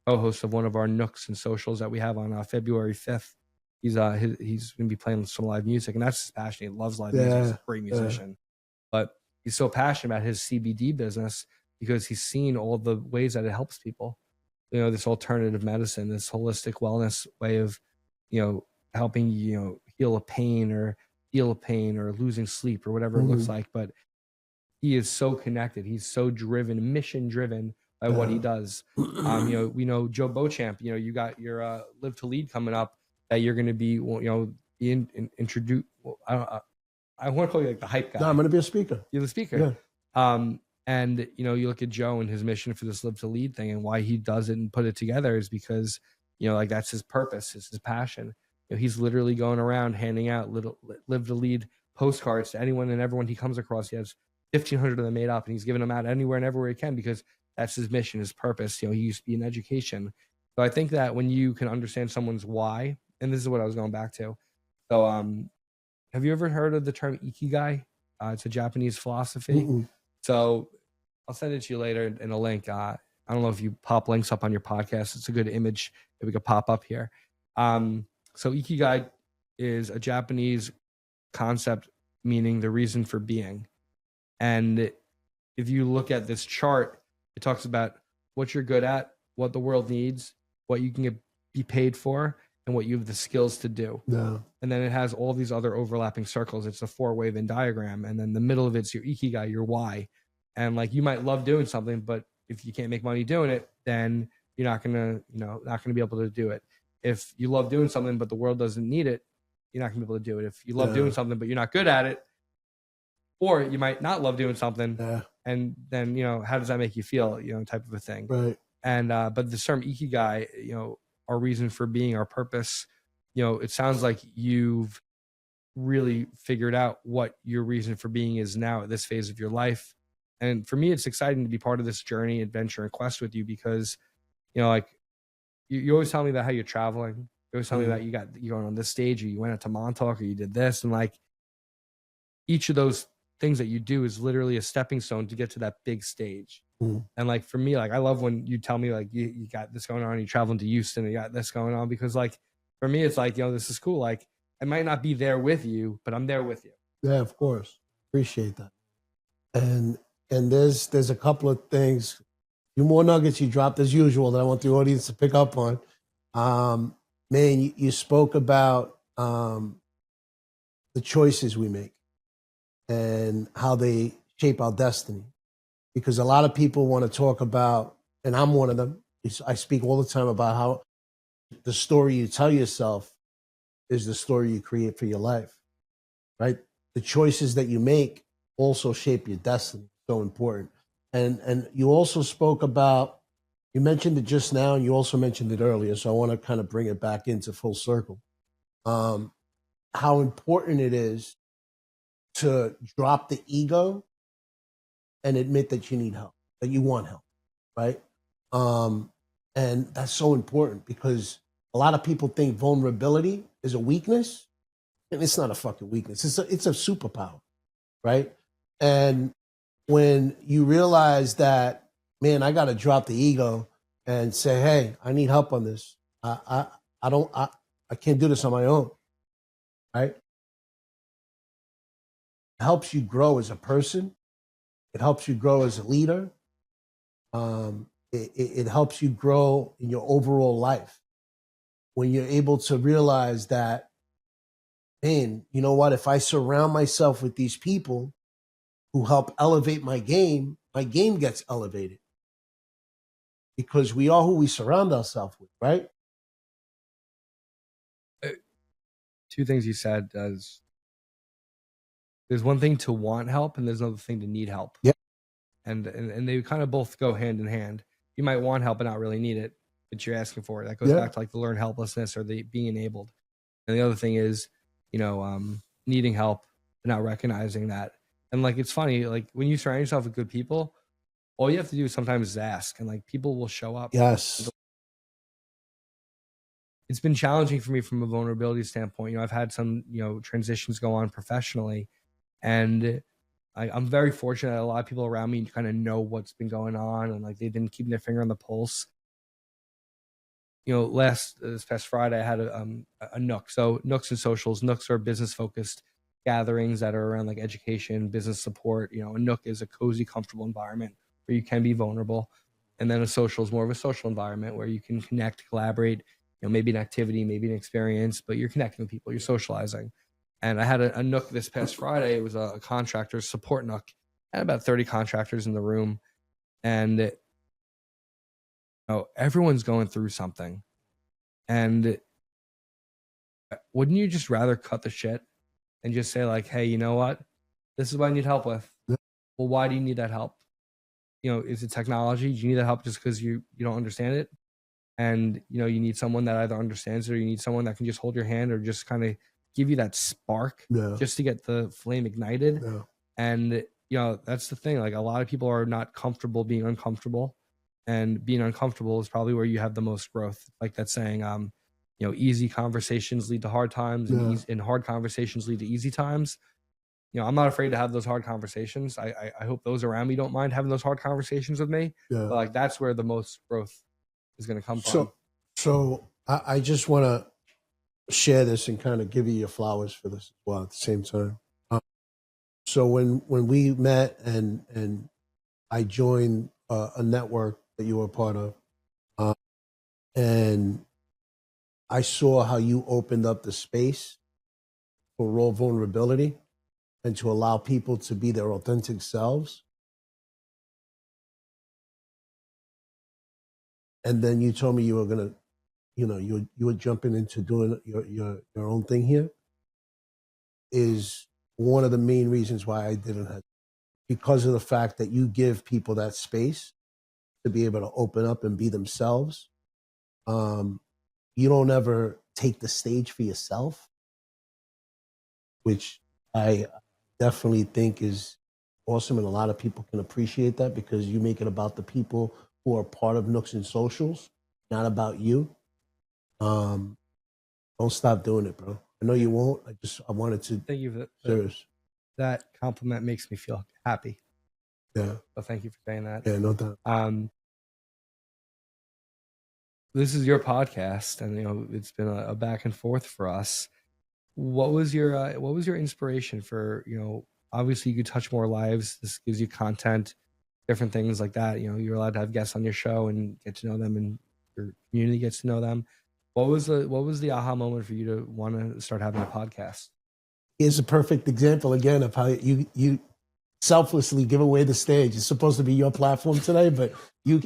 co-hosts of one of our Nooks and Socials that we have on February 5th. He's going to be playing some live music, and that's his passion. He loves live music. He's a great musician, but he's so passionate about his CBD business because he's seen all the ways that it helps people. You know, this alternative medicine, this holistic wellness way of, you know, helping, you know, heal a pain or losing sleep or whatever it looks like. But he is so connected. He's so driven, mission driven by what he does. You know, we know Joe Beauchamp, you know, you got your Live to Lead coming up that you're going to be, you know, introduced. Well, I want to call you like the hype guy. No, I'm going to be a speaker. You're the speaker. Yeah. And, you know, you look at Joe and his mission for this Live to Lead thing and why he does it and put it together is because, you know, like that's his purpose, it's his passion. You know, he's literally going around handing out little Live to Lead postcards to anyone and everyone he comes across. He has 1,500 of them made up, and he's giving them out anywhere and everywhere he can because that's his mission, his purpose. You know, he used to be in education. So I think that when you can understand someone's why, and this is what I was going back to. So, have you ever heard of the term ikigai? It's a Japanese philosophy. So I'll send it to you later in a link. I don't know if you pop links up on your podcast. It's a good image that we could pop up here. So ikigai is a Japanese concept meaning the reason for being. And if you look at this chart, it talks about what you're good at, what the world needs, what you can be paid for, and what you have the skills to do. Yeah. And then it has all these other overlapping circles. It's a 4-way Venn diagram. And then the middle of it's your ikigai, your why. And like you might love doing something, but if you can't make money doing it, then you're not gonna, you know, not gonna be able to do it. If you love doing something, but the world doesn't need it, you're not gonna be able to do it. If you love doing something, but you're not good at it, or you might not love doing something, and then, you know, how does that make you feel, you know, type of a thing. Right. And but the term ikigai, you know, our reason for being, our purpose, you know, it sounds like you've really figured out what your reason for being is now at this phase of your life. And for me, it's exciting to be part of this journey, adventure, and quest with you because, you know, like you always tell me about how you're traveling. You always tell me about you're going on this stage, or you went out to Montauk, or you did this, and like each of those things that you do is literally a stepping stone to get to that big stage. And like for me, like I love when you tell me like you got this going on, you're traveling to Houston, and you got this going on, because like for me, it's like, you know, this is cool. Like I might not be there with you, but I'm there with you. Yeah, of course. Appreciate that. And there's a couple of things, a few more nuggets you dropped as usual that I want the audience to pick up on. Man, you spoke about the choices we make and how they shape our destiny. Because a lot of people want to talk about, and I'm one of them, I speak all the time about how the story you tell yourself is the story you create for your life, right? The choices that you make also shape your destiny. So important. And you also spoke about, you mentioned it just now, and you also mentioned it earlier, so I want to kind of bring it back into full circle. How important it is to drop the ego and admit that you need help, that you want help, right? And that's so important because a lot of people think vulnerability is a weakness, and it's not a fucking weakness. It's a superpower, right? And when you realize that, man, I got to drop the ego and say, hey, I need help on this. I can't do this on my own, right? It helps you grow as a person. It helps you grow as a leader. It helps you grow in your overall life. When you're able to realize that, man, you know what? If I surround myself with these people who help elevate my game gets elevated. Because we are who we surround ourselves with, right? Two things you said is there's one thing to want help and there's another thing to need help. Yeah. and they kind of both go hand in hand. You might want help and not really need it, but you're asking for it. That goes back to like the learned helplessness or the being enabled. And the other thing is, needing help and not recognizing that. And like, it's funny, like when you surround yourself with good people, all you have to do sometimes is ask, and like people will show up. Yes. It's been challenging for me from a vulnerability standpoint. I've had some, transitions go on professionally, and I'm very fortunate that a lot of people around me kind of know what's been going on, and like they've been keeping their finger on the pulse. This past Friday, I had a Nook. So Nooks and Socials. Nooks are business focused gatherings that are around like education, business support. A Nook is a cozy, comfortable environment where you can be vulnerable, and then a social is more of a social environment where you can connect, collaborate. Maybe an activity, maybe an experience, but you're connecting with people, you're socializing. And I had a Nook this past Friday. It was a contractor support Nook. I had about 30 contractors in the room, and everyone's going through something. And wouldn't you just rather cut the shit and just say like, hey, you know what? This is what I need help with. Yeah. Well, why do you need that help? Is it technology? Do you need that help just because you don't understand it? And, you need someone that either understands it, or you need someone that can just hold your hand or just kind of give you that spark just to get the flame ignited. Yeah. And, that's the thing. Like, a lot of people are not comfortable being uncomfortable, and being uncomfortable is probably where you have the most growth. Like that saying, easy conversations lead to hard times, and hard conversations lead to easy times. I'm not afraid to have those hard conversations. I hope those around me don't mind having those hard conversations with me. Yeah. But like, that's where the most growth is going to come from. So I just want to share this and kind of give you your flowers for this as well at the same time. So when we met and I joined a network that you were a part of, and I saw how you opened up the space for raw vulnerability and to allow people to be their authentic selves. And then you told me you were gonna, you were jumping into doing your own thing here. Is one of the main reasons why I didn't have, because of the fact that you give people that space to be able to open up and be themselves. You don't ever take the stage for yourself, which I definitely think is awesome, and a lot of people can appreciate that because you make it about the people who are part of Nooks and Socials, not about you. Don't stop doing it, bro. I know you won't. I wanted to. Thank you for that. That compliment makes me feel happy. Yeah. So thank you for saying that. Yeah, no doubt. This is your podcast, and it's been a back and forth for us. What was your inspiration for, obviously you could touch more lives. This gives you content, different things like that. You're allowed to have guests on your show and get to know them, and your community gets to know them. What was the aha moment for you to want to start having a podcast? Here's a perfect example again of how you selflessly give away the stage. It's supposed to be your platform today, but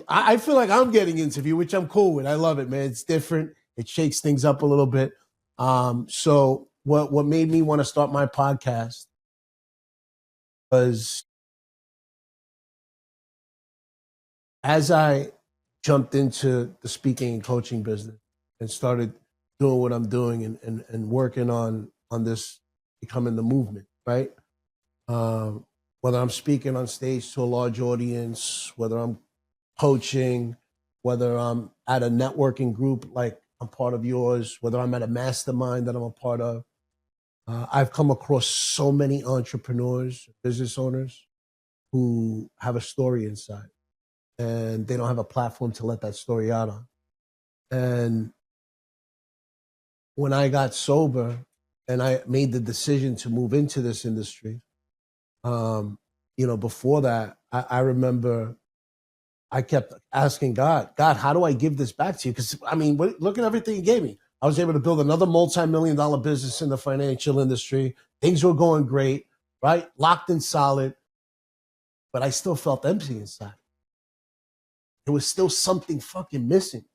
I feel like I'm getting interviewed, which I'm cool with. I love it, man. It's different. It shakes things up a little bit. So what made me want to start my podcast was, as I jumped into the speaking and coaching business and started doing what I'm doing and working on this becoming the movement, right? Whether I'm speaking on stage to a large audience, whether I'm coaching, whether I'm at a networking group like I'm part of yours, whether I'm at a mastermind that I'm a part of, I've come across so many entrepreneurs, business owners who have a story inside, and they don't have a platform to let that story out on. And when I got sober and I made the decision to move into this industry, before that, I remember I kept asking God, how do I give this back to you? Because, look at everything he gave me. I was able to build another multi-million-dollar business in the financial industry. Things were going great, right? Locked and solid. But I still felt empty inside. There was still something fucking missing.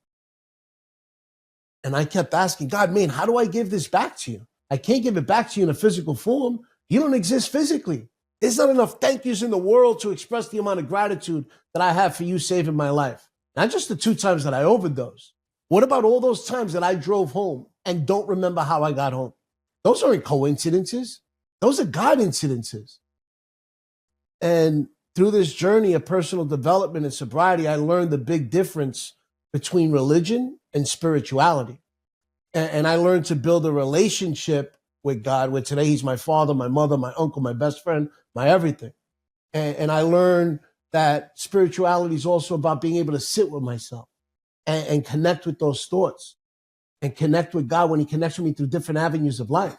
And I kept asking God, man, how do I give this back to you? I can't give it back to you in a physical form. You don't exist physically. There's not enough thank yous in the world to express the amount of gratitude that I have for you saving my life. Not just the 2 times that I overdosed. What about all those times that I drove home and don't remember how I got home? Those aren't coincidences. Those are God incidences. And through this journey of personal development and sobriety, I learned the big difference between religion and spirituality. And I learned to build a relationship with God, where today he's my father, my mother, my uncle, my best friend, my everything. And I learned that spirituality is also about being able to sit with myself and connect with those thoughts and connect with God when he connects with me through different avenues of life.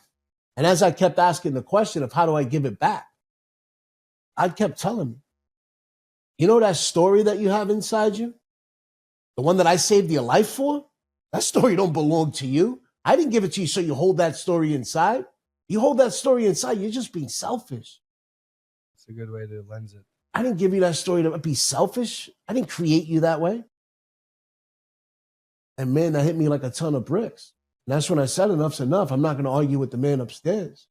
And as I kept asking the question of how do I give it back, I kept telling me, you know that story that you have inside you? The one that I saved your life for? That story don't belong to you. I didn't give it to you so you hold that story inside. You hold that story inside, you're just being selfish. It's a good way to lens it. I didn't give you that story to be selfish. I didn't create you that way. And man, that hit me like a ton of bricks. And that's when I said enough's enough. I'm not going to argue with the man upstairs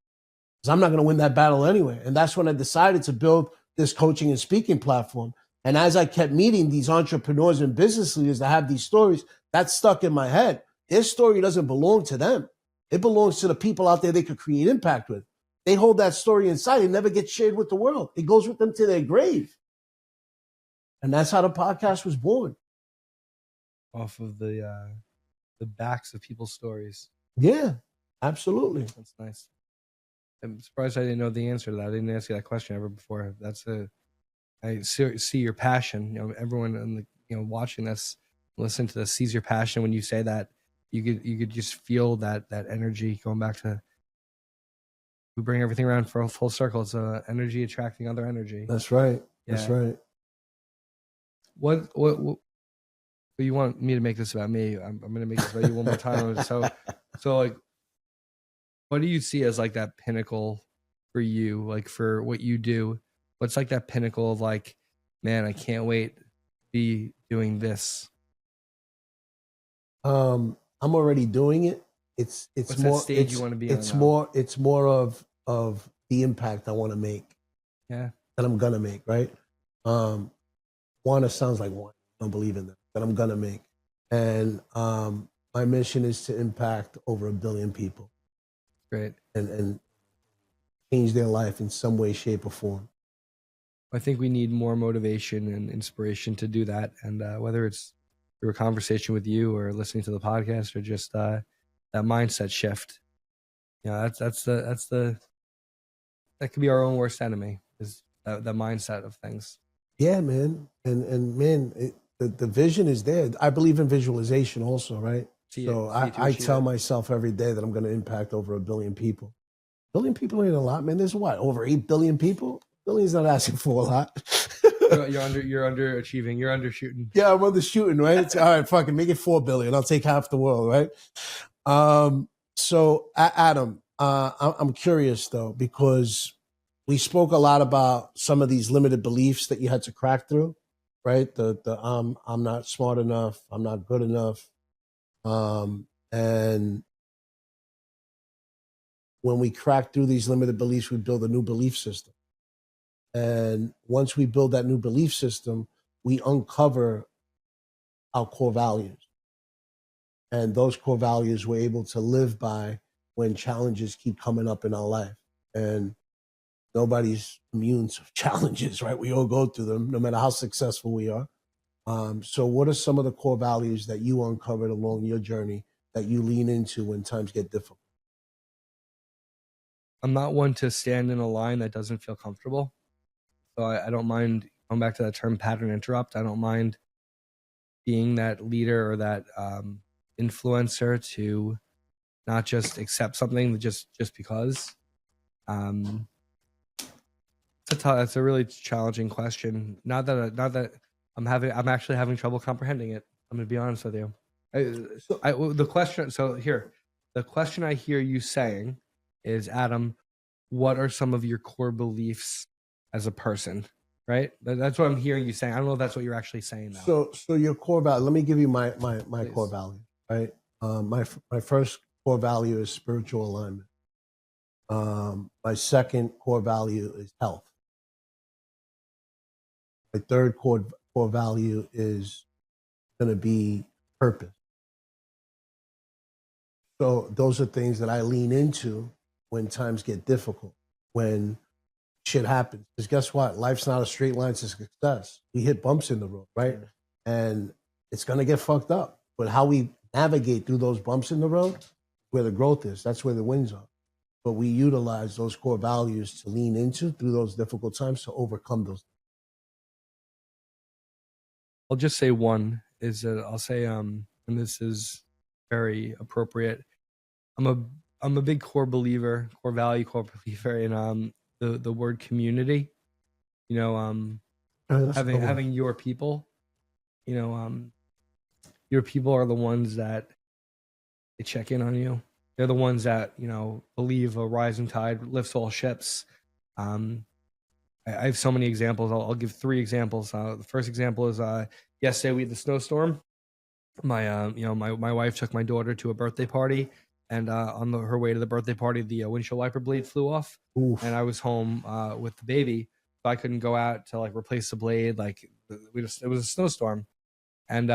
because I'm not going to win that battle anyway. And that's when I decided to build this coaching and speaking platform. And as I kept meeting these entrepreneurs and business leaders that have these stories, that stuck in my head. Their story doesn't belong to them. It belongs to the people out there they could create impact with. They hold that story inside. It never gets shared with the world. It goes with them to their grave. And that's how the podcast was born. Off of the backs of people's stories. Yeah, absolutely. That's nice. I'm surprised I didn't know the answer to that. I didn't ask you that question ever before. I see your passion. You know, everyone in the, watching this, listen to this, sees your passion when you say that. You could just feel that energy going back to. We bring everything around for a full circle. It's energy attracting other energy. That's right. Yeah. That's right. What you want me to make this about me? I'm going to make this about you one more time. So like, what do you see as like that pinnacle for you, like for what you do? What's like that pinnacle of like, man, I can't wait to be doing this. I'm already doing it. It's What's more that stage you want to be on now? It's more of the impact I want to make. Yeah. That I'm gonna make, right? Wanna sounds like one. I don't believe in that I'm gonna make. And my mission is to impact over 1 billion people. Great. And change their life in some way, shape, or form. I think we need more motivation and inspiration to do that. And whether it's through a conversation with you or listening to the podcast or just that mindset shift, that could be our own worst enemy, is the mindset of things. Yeah, man. And man, the vision is there. I believe in visualization also, right? So I tell myself every day that I'm going to impact over 1 billion people. 1 billion people ain't a lot, man. There's what, over 8 billion people? Billion's not asking for a lot. You're underachieving. You're undershooting. Yeah, I'm undershooting, right? All right, fucking make it 4 billion. I'll take half the world, right? So Adam, I'm curious though, because we spoke a lot about some of these limited beliefs that you had to crack through, right? The I'm not smart enough, I'm not good enough. And when we crack through these limited beliefs, we build a new belief system. And once we build that new belief system, we uncover our core values. And those core values we're able to live by when challenges keep coming up in our life. And nobody's immune to challenges, right? We all go through them, no matter how successful we are. So what are some of the core values that you uncovered along your journey that you lean into when times get difficult? I'm not one to stand in a line that doesn't feel comfortable. So I don't mind going back to that term pattern interrupt. I don't mind being that leader or that influencer to not just accept something just because. That's a really challenging question. Not that I'm actually having trouble comprehending it. I'm gonna be honest with you. The question I hear you saying is, Adam, what are some of your core beliefs as a person? Right? That's what I'm hearing you saying. I don't know if that's what you're actually saying now. So your core value, let me give you my Please. core value, right? My first core value is spiritual alignment. My second core value is health. My third core value is going to be purpose. So those are things that I lean into when times get difficult, when shit happens. Because guess what? Life's not a straight line to success. We hit bumps in the road, right? Yeah. And it's going to get fucked up. But how we navigate through those bumps in the road, where the growth is, that's where the wins are. But we utilize those core values to lean into through those difficult times to overcome those. I'll just say one is that I'll say, and this is very appropriate. I'm a big core believer, core value, core believer in the word community. You know, having your people. You know, your people are the ones that they check in on you. They're the ones that, you know, believe a rising tide lifts all ships. I have so many examples. I'll give 3 examples. The first example is yesterday we had the snowstorm. My wife took my daughter to a birthday party, and on her way to the birthday party, the windshield wiper blade flew off. Oof. And I was home with the baby, so I couldn't go out to like replace the blade. Like it was a snowstorm, and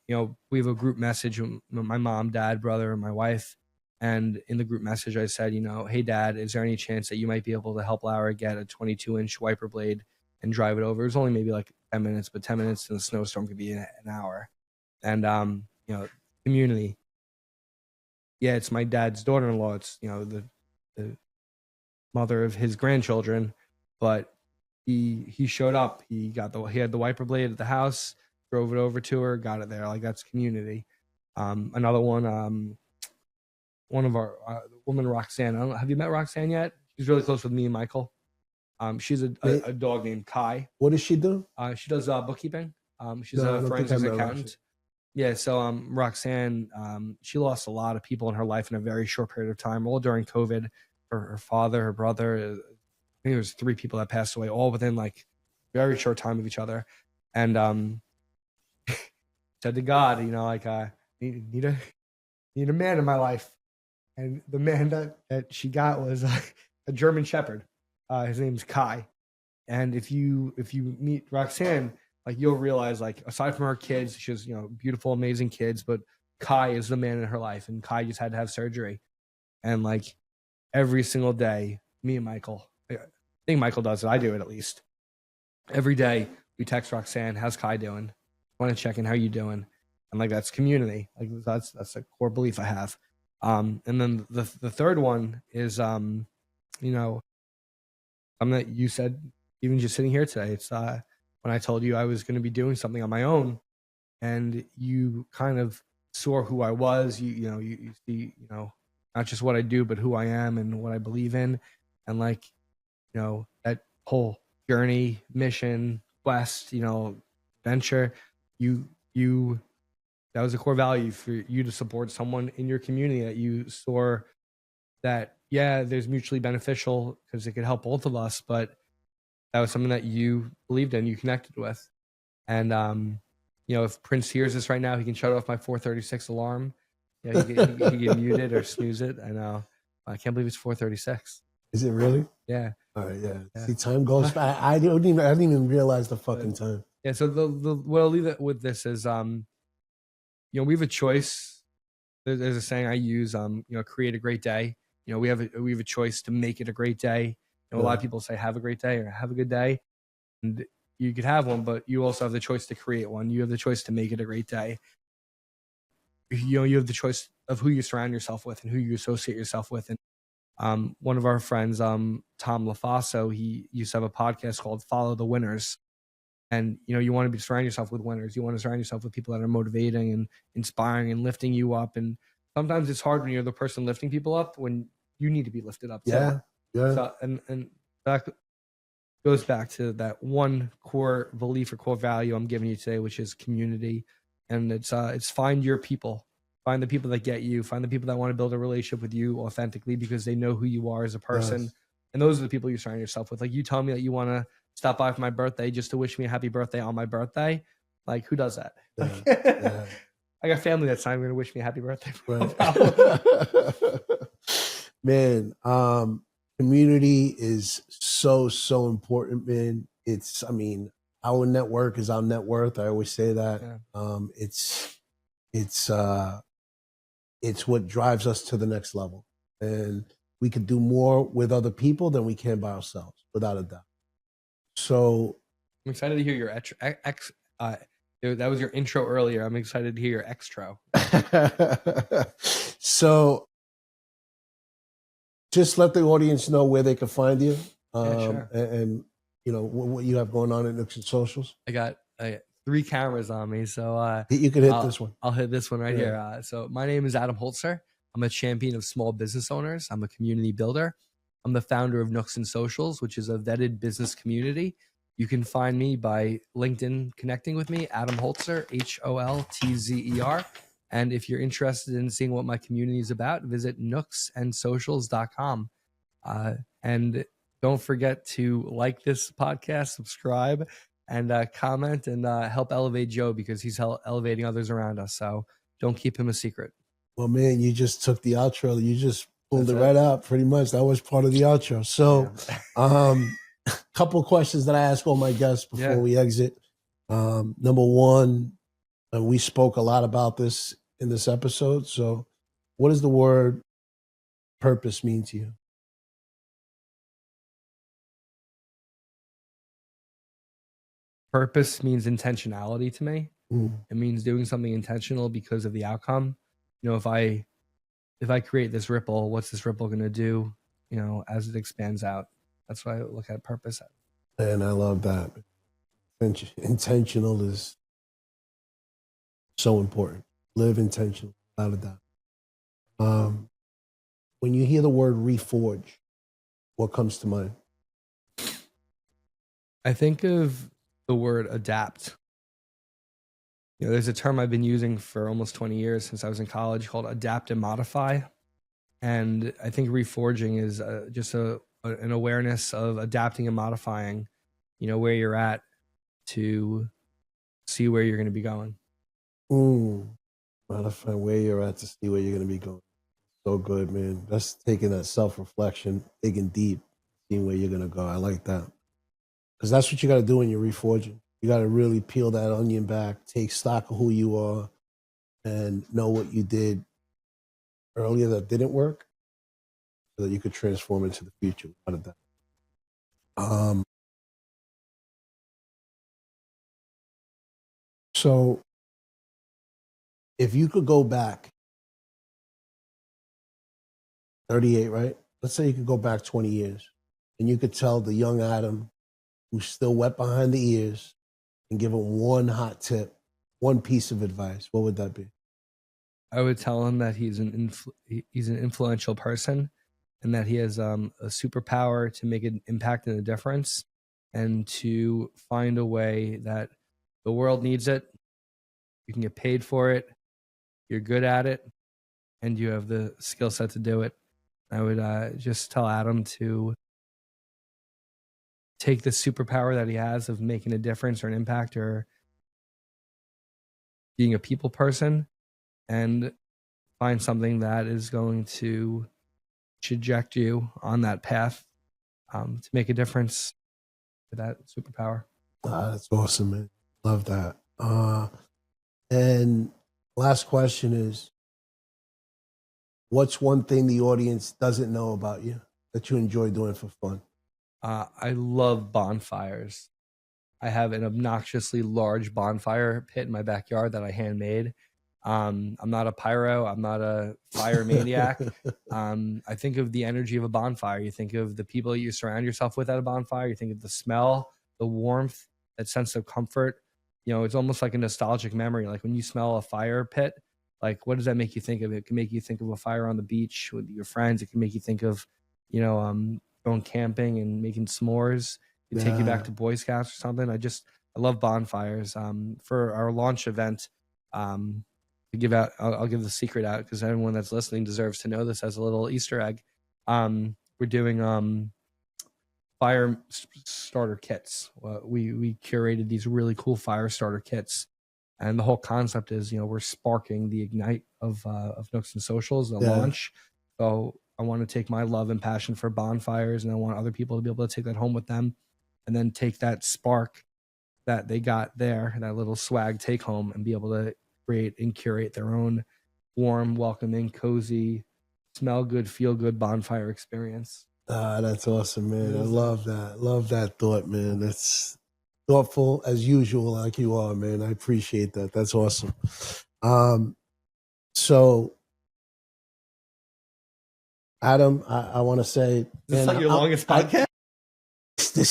you know, we have a group message. My mom, dad, brother, and my wife. And in the group message, I said, you know, hey, Dad, is there any chance that you might be able to help Laura get a 22-inch wiper blade and drive it over? It was only maybe like 10 minutes, but 10 minutes in the snowstorm could be an hour. And, you know, community. Yeah, it's my dad's daughter-in-law. It's, you know, the mother of his grandchildren. But he showed up. He had the wiper blade at the house, drove it over to her, got it there. Like, that's community. Another one of our woman, Roxanne. I don't know, have you met Roxanne yet? She's really close with me and Michael. She's a dog named Kai. What does she do? She does bookkeeping. She's a forensic accountant. Yeah, so Roxanne, she lost a lot of people in her life in a very short period of time, all during COVID. Her father, her brother, I think there was 3 people that passed away, all within like very short time of each other. And said to God, you know, like need a man in my life. And the man that she got was a German Shepherd. His name's Kai. And if you meet Roxanne, like you'll realize, like, aside from her kids, she has, you know, beautiful, amazing kids, but Kai is the man in her life. And Kai just had to have surgery. And like every single day, me and Michael, I think Michael does it. I do it at least. Every day we text Roxanne, how's Kai doing? Want to check in, how you doing? And like, that's community. Like that's a core belief I have. And then the third one is, you know, something that you said, even just sitting here today, it's when I told you I was going to be doing something on my own, and you kind of saw who I was. You see, you know, not just what I do, but who I am and what I believe in. And like, you know, that whole journey, mission, quest, you know, venture, that was a core value for you to support someone in your community that you saw that, yeah, there's mutually beneficial because it could help both of us, but that was something that you believed in, you connected with. And, you know, if Prince hears this right now, he can shut off my 4:36 alarm. Yeah, he can mute it or snooze it. I know. I can't believe it's 4:36. Is it really? Yeah. All right, yeah. See, time goes by. I didn't even realize the fucking time. Yeah, so what I'll leave it with this is, you know, we have a choice. There's a saying I use, you know, create a great day. You know, we have a choice to make it a great day. You know, a lot of people say have a great day or have a good day, and you could have one, but you also have the choice to create one. You have the choice to make it a great day. You know, you have the choice of who you surround yourself with and who you associate yourself with. And one of our friends, Tom LaFaso, he used to have a podcast called Follow the Winners. And, you know, you want to surround yourself with winners. You want to surround yourself with people that are motivating and inspiring and lifting you up. And sometimes it's hard when you're the person lifting people up when you need to be lifted up. Yeah. Yeah. So, and that goes back to that one core belief or core value I'm giving you today, which is community. And it's find your people. Find the people that get you. Find the people that want to build a relationship with you authentically because they know who you are as a person. Yes. And those are the people you surround yourself with. Like, you tell me that you want to stop by for my birthday just to wish me a happy birthday on my birthday. Like, who does that? Yeah, yeah. I got family that's not going to wish me a happy birthday. Right. Man, community is so important, man. I mean, our network is our net worth. I always say that. Yeah. It's what drives us to the next level, and we could do more with other people than we can by ourselves, without a doubt. So I'm excited to hear your that was your intro earlier. I'm excited to hear your extro. So just let the audience know where they can find you, Sure. and you know what you have going on at Nooks and Socials. I got 3 cameras on me, so You can hit this one. I'll hit this one right here. So my name is Adam Holtzer. I'm a champion of small business owners. I'm a community builder. I'm the founder of Nooks and Socials, which is a vetted business community. You can find me by LinkedIn connecting with me, Adam Holtzer, Holtzer. And if you're interested in seeing what my community is about, visit nooksandsocials.com. And don't forget to like this podcast, subscribe, and comment, and help elevate Joe, because he's elevating others around us. So don't keep him a secret. Well, man, you just took the outro. You just pulled it right out, pretty much. That was part of the outro. So, couple of questions that I ask all my guests before we exit. Number one, we spoke a lot about this in this episode. So what does the word purpose mean to you? Purpose means intentionality to me. Mm. It means doing something intentional because of the outcome. You know, if I create this ripple, what's this ripple going to do, you know, as it expands out? That's what I look at purpose at. And I love that. Intentional is so important. Live intentional, without a doubt. When you hear the word reforge, what comes to mind? I think of the word adapt. You know, there's a term I've been using for almost 20 years since I was in college called adapt and modify. And I think reforging is just an awareness of adapting and modifying, you know, where you're at to see where you're going to be going. Modify where you're at to see where you're going to be going. So good, man. That's taking that self-reflection, digging deep, seeing where you're going to go. I like that. Because that's what you got to do when you're reforging. You got to really peel that onion back, take stock of who you are, and know what you did earlier that didn't work, so that you could transform into the future. Without a doubt. So if you could go back 38, right? Let's say you could go back 20 years, and you could tell the young Adam who's still wet behind the ears and give him one hot tip, one piece of advice, what would that be? I would tell him that he's an influential person, and that he has a superpower to make an impact and a difference, and to find a way that the world needs it. You can get paid for it. You're good at it, and you have the skill set to do it. I would just tell Adam to take the superpower that he has of making a difference or an impact or being a people person, and find something that is going to traject you on that path to make a difference with that superpower. That's awesome, man. Love that. And last question is, what's one thing the audience doesn't know about you that you enjoy doing for fun? I love bonfires. I have an obnoxiously large bonfire pit in my backyard that I handmade. I'm not a pyro. I'm not a fire maniac. I think of the energy of a bonfire. You think of the people you surround yourself with at a bonfire. You think of the smell, the warmth, that sense of comfort. You know, it's almost like a nostalgic memory. Like when you smell a fire pit, like what does that make you think of? It can make you think of a fire on the beach with your friends. It can make you think of, you know, going camping and making s'mores. It take you back to Boy Scouts or something. I love bonfires. For our launch event, to give out, I'll give the secret out because everyone that's listening deserves to know this as a little Easter egg. We're doing fire starter kits. We curated these really cool fire starter kits, and the whole concept is, you know, we're sparking the ignite of Nooks and Socials, the launch. So I want to take my love and passion for bonfires, and I want other people to be able to take that home with them, and then take that spark that they got there, that little swag take home, and be able to create and curate their own warm, welcoming, cozy, smell good, feel good bonfire experience. That's awesome, man. I love that. Love that thought, man. That's thoughtful as usual, like you are, man. I appreciate that. That's awesome. So, Adam, I want to say, This is like your longest podcast?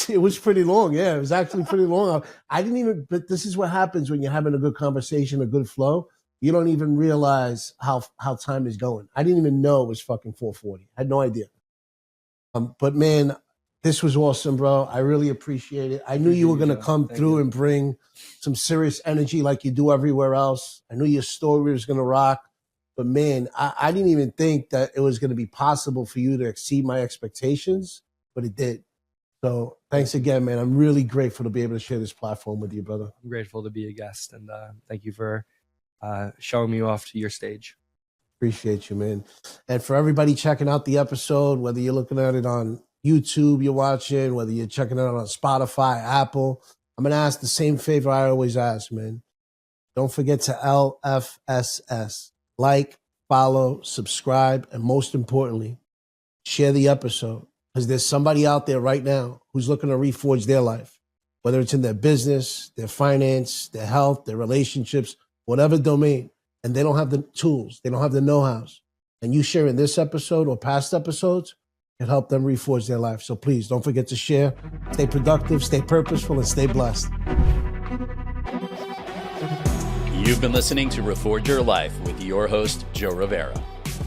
It was pretty long. Yeah, it was actually pretty long. I didn't even, but this is what happens when you're having a good conversation, a good flow. You don't even realize how time is going. I didn't even know it was fucking 4:40. I had no idea. But man, this was awesome, bro. I really appreciate it. I knew you were going to come through and bring some serious energy like you do everywhere else. I knew your story was going to rock. But man, I didn't even think that it was going to be possible for you to exceed my expectations, but it did. So thanks again, man. I'm really grateful to be able to share this platform with you, brother. I'm grateful to be a guest, and thank you for showing me off to your stage. Appreciate you, man. And for everybody checking out the episode, whether you're looking at it on YouTube, you're watching, whether you're checking it out on Spotify, Apple, I'm going to ask the same favor I always ask, man. Don't forget to LFSS. Like, follow, subscribe, and most importantly, share the episode. Because there's somebody out there right now who's looking to reforge their life, whether it's in their business, their finance, their health, their relationships, whatever domain. And they don't have the tools. They don't have the know-hows. And you sharing this episode or past episodes can help them reforge their life. So please don't forget to share. Stay productive, stay purposeful, and stay blessed. You've been listening to Reforge Your Life with your host, Joe Rivera.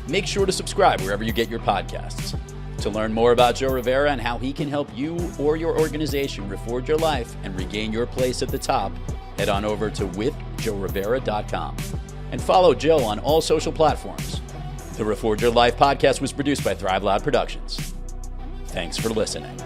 Make sure to subscribe wherever you get your podcasts. To learn more about Joe Rivera and how he can help you or your organization reforge your life and regain your place at the top, head on over to withjoerivera.com and follow Joe on all social platforms. The Reforge Your Life podcast was produced by Thrive Loud Productions. Thanks for listening.